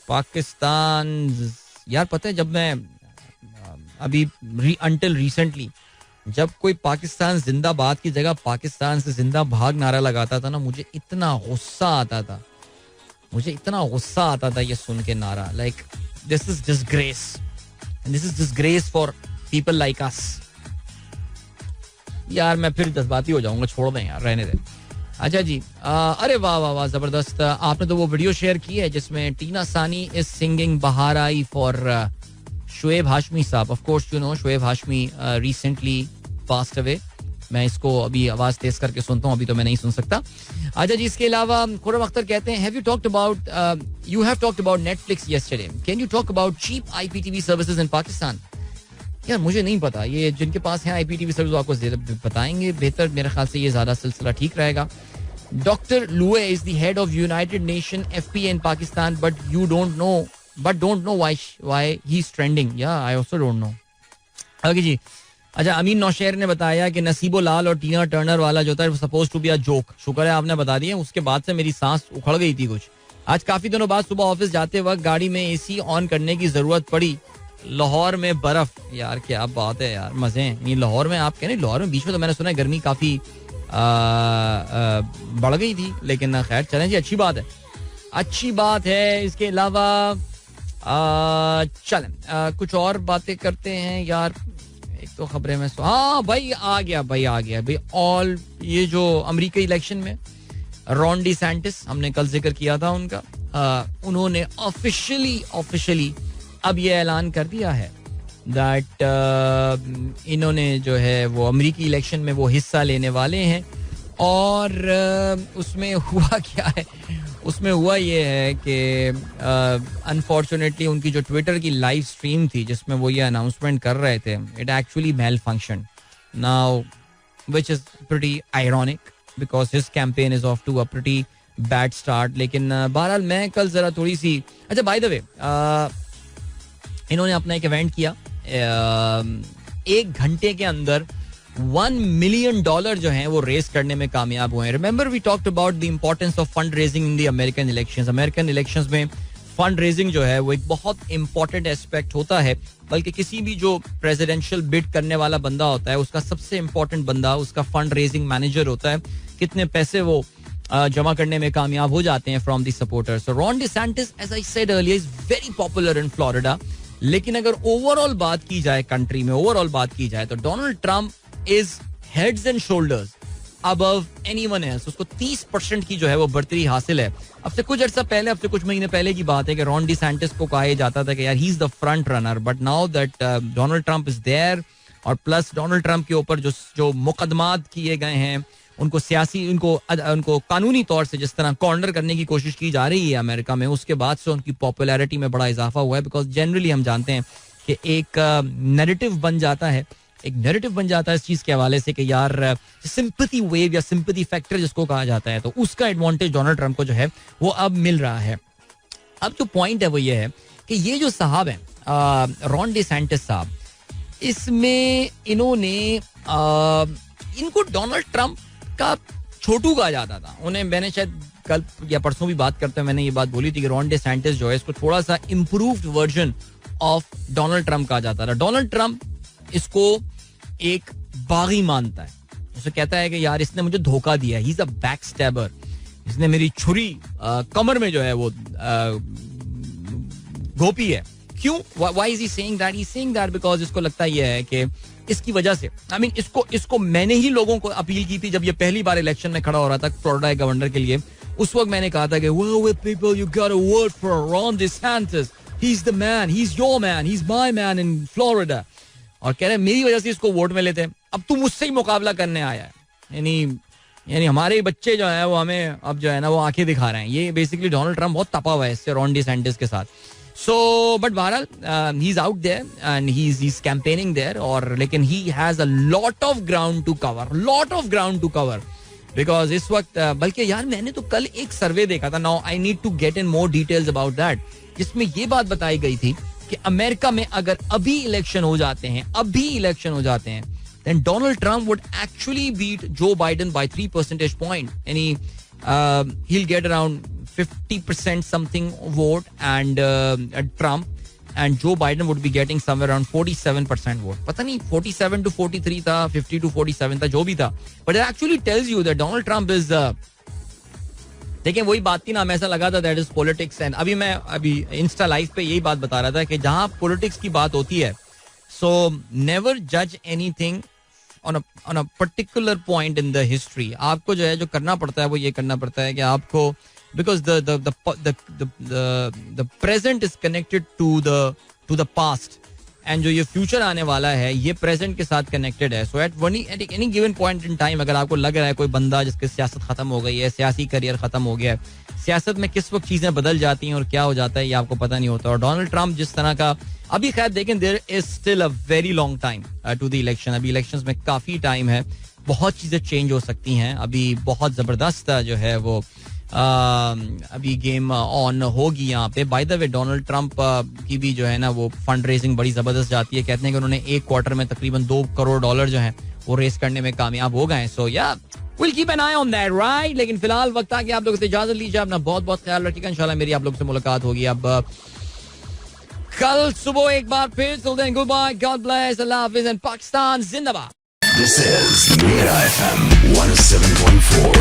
Pakistan यार. पता है जब मैं अभी अनटिल रिसेंटली जब कोई पाकिस्तान जिंदाबाद की जगह पाकिस्तान से जिंदा भाग नारा लगाता था ना, मुझे इतना गुस्सा आता था ये सुन के नारा. Like this is disgrace for people like us. यार मैं फिर जज्बाती हो जाऊंगा, छोड़ दें यार, रहने दें. अच्छा जी, अरे वाह वाह वाह, जबरदस्त. आपने तो वो वीडियो शेयर की है जिसमें टीना सानी इज सिंगिंग बहार आई फॉर शुएब हाशमी साहब. Of course you know Shoaib Hashmi recently passed away. मैं इसको अभी आवाज तेज करके सुनता हूँ, अभी तो मैं नहीं सुन सकता. अच्छा जी, इसके अलावा खुर्रम अख्तर कहते हैं have you talked about Netflix yesterday, can you talk about cheap IPTV services in Pakistan. यार मुझे नहीं पता, ये जिनके पास है आईपीटीवी सर्विस आपको बताएंगे बेहतर. मेरे ख्याल से ये ज्यादा सिलसिला ठीक रहेगा. डॉक्टर लुए is the head of United nation FPA in Pakistan but don't know why he's trending. Yeah, I also don't know. Okay जी. अच्छा, अमीन नौशेर ने बताया कि नसीबो लाल और टीना टर्नर वाला जो था वो suppose to be a joke. शुक्र है आपने बता दिया. उसके बाद से मेरी सांस उखड़ गई थी कुछ. आज काफी दिनों बाद सुबह ऑफिस जाते वक्त गाड़ी में एसी ऑन करने की जरूरत पड़ी. लाहौर में बर्फ. यार क्या बात है यार, मजे हैं. नहीं लाहौर में, आप कह रहे लाहौर में बीच में तो मैंने सुना है गर्मी काफी बढ़ गई थी, लेकिन खैर चलें जी, अच्छी बात है. इसके अलावा चलें कुछ और बातें करते हैं यार. एक तो खबरें में हाँ भाई आ गया भाई. ऑल ये जो अमेरिकी इलेक्शन में रॉन डी सैंटिस, हमने कल जिक्र किया था उनका, उन्होंने ऑफिशियली अब ये ऐलान कर दिया है दैट इन्होंने जो है वो अमेरिकी इलेक्शन में वो हिस्सा लेने वाले हैं. और उसमें हुआ क्या है, उसमें हुआ ये है कि अनफॉर्चुनेटली उनकी जो ट्विटर की लाइव स्ट्रीम थी जिसमें वो ये अनाउंसमेंट कर रहे थे, it actually malfunction now, which is pretty ironic because his campaign is off to a pretty bad start. लेकिन बहरहाल मैं कल जरा थोड़ी सी, अच्छा बाय द वे, इन्होंने अपना एक इवेंट किया, 1 घंटे के अंदर $1 मिलियन जो है वो रेस करने में कामयाब हुए हैं. Remember we talked about the importance of fundraising in the American elections में फंड रेजिंग जो है वो एक बहुत इंपॉर्टेंट एस्पेक्ट होता है. बल्कि किसी भी जो प्रेसिडेंशियल बिड करने वाला बंदा होता है उसका सबसे इंपॉर्टेंट बंदा उसका फंड रेजिंग मैनेजर होता है. कितने पैसे वो जमा करने में कामयाब हो जाते हैं from the supporters. So Ron DeSantis, as I said earlier, is very popular in Florida लेकिन अगर ओवरऑल बात की जाए कंट्री में, ओवरऑल बात की जाए तो Donald Trump is heads and shoulders above anyone else. उसको 30% की जो है वो बढ़तरी हासिल है. अब से कुछ अर्सा पहले, अब से कुछ महीने पहले की बात है कि रॉन डिसैंटिस को कहा जाता था कि यार he is the front runner, but now that Donald Trump is there, और प्लस डोनाल्ड ट्रंप के ऊपर जो मुकदमात किए गए हैं, उनको सियासी, उनको कानूनी तौर से जिस तरह कॉर्नर करने की कोशिश की जा रही है अमेरिका में, उसके बाद से उनकी पॉपुलैरिटी में बड़ा इजाफा हुआ है. बिकॉज जनरली हम जानते हैं कि एक नैरेटिव बन जाता है, एक नैरेटिव बन जाता है इस चीज के हवाले से कि यार सिंपैथी वेव या सिंपैथी फैक्टर जिसको कहा जाता है, तो उसका एडवांटेज डोनाल्ड ट्रंप को जो है वो अब मिल रहा है. अब जो पॉइंट है वो ये है कि ये जो साहब है रॉन डिसैंटिस साहब, इसमें इन्होंने इनको डोनाल्ड ट्रंप का छोटू कहा जाता था. उन्हें, मैंने शायद कल या परसों भी बात करते हुए मैंने ये बात बोली थी कि रॉन डिसैंटिस जो है इसको थोड़ा सा improved version of Donald Trump कहा जाता था. डोनाल्ड ट्रंप इसको एक बागी मानता है. उसे कहता है कि यार इसने मुझे धोखा दिया, he is a back stabber, इसने मेरी छुरी कमर में जो है वो घोपी है. क्यों? Why is he saying that? He's saying that because इसको लगता ये है कि इसकी वजह से, I mean, इसको मैंने ही लोगों को अपील की थी जब ये पहली बार इलेक्शन में खड़ा हो रहा था फ्लोरिडा गवर्नर के लिए. उस वक्त मैंने कहा था कि well, with people you got a word for Ron DeSantis, he's the man, he's your man, he's my man in Florida. और कह रहे मेरी वजह से इसको वोट में लेते हैं, अब तू मुझसे ही मुकाबला करने आया है. यानी हमारे बच्चे जो है वो हमें अब जो है ना वो आंखें दिखा रहे हैं. ये बेसिकली डोनाल्ड ट्रंप बहुत तपा हुआ है इससे रॉन डिसैंटिस के साथ. So, but बहरहाल he is out there and he's campaigning there, और लेकिन he has a lot of ground to cover, because इस वक्त बल्कि यार मैंने तो कल एक सर्वे देखा था, now I need to get in more details about that, जिसमें ये बात बताई गई थी कि अमेरिका में अगर अभी इलेक्शन हो जाते हैं then Donald Trump would actually beat Joe Biden by 3 percentage point. And he'll get around 50% something vote, and Trump and Joe Biden would be getting somewhere around 47% vote. पता नहीं 47 to 43 था, 50 to 47 था, जो भी था. But it actually tells you that Donald Trump is देखिए वही बात थी ना, हमें ऐसा लगा था दैट इज पॉलिटिक्स. एंड अभी इंस्टा लाइव पे यही बात बता रहा था कि जहां पॉलिटिक्स की बात होती है, सो नेवर जज anything on a particular point in the history. आपको जो है जो करना पड़ता है वो ये करना पड़ता है कि आपको, because the present is connected to the past, and जो ये फ्यूचर आने वाला है ये प्रेजेंट के साथ कनेक्टेड है. सो at any given point in time अगर आपको लग रहा है कोई बंदा जिसकी सियासत खत्म हो गई है, सियासी करियर खत्म हो गया है, सियासत में किस वक्त चीजें बदल जाती हैं और क्या हो जाता है ये आपको पता नहीं होता. और डोनाल्ड ट्रंप जिस तरह का, अभी खैर देखें, there is still a very long time to the election. अभी इलेक्शंस में काफी टाइम है, बहुत चीजें चेंज हो सकती हैं. अभी बहुत जबरदस्त जो है वो अभी गेम ऑन होगी यहाँ पे. Bye the way Donald Trump की भी जो है ना वो फंड रेजिंग बड़ी जबरदस्त जाती है. कहते हैं कि उन्होंने एक क्वार्टर में तकरीबन $2 करोड़ जो है वो रेस करने में कामयाब हो गए. सो या we'll keep an eye on that, right? लेकिन फिलहाल वक्त आ गया आप लोगों से इजाजत लीजिए. अपना बहुत बहुत ख्याल रखिएगा. इंशाल्लाह मेरी आप लोगों से मुलाकात होगी अब कल सुबह एक बार फिर. Till then, goodbye, God bless, Allah Hafiz, and Pakistan Zindabad. This is Mera FM 107.4.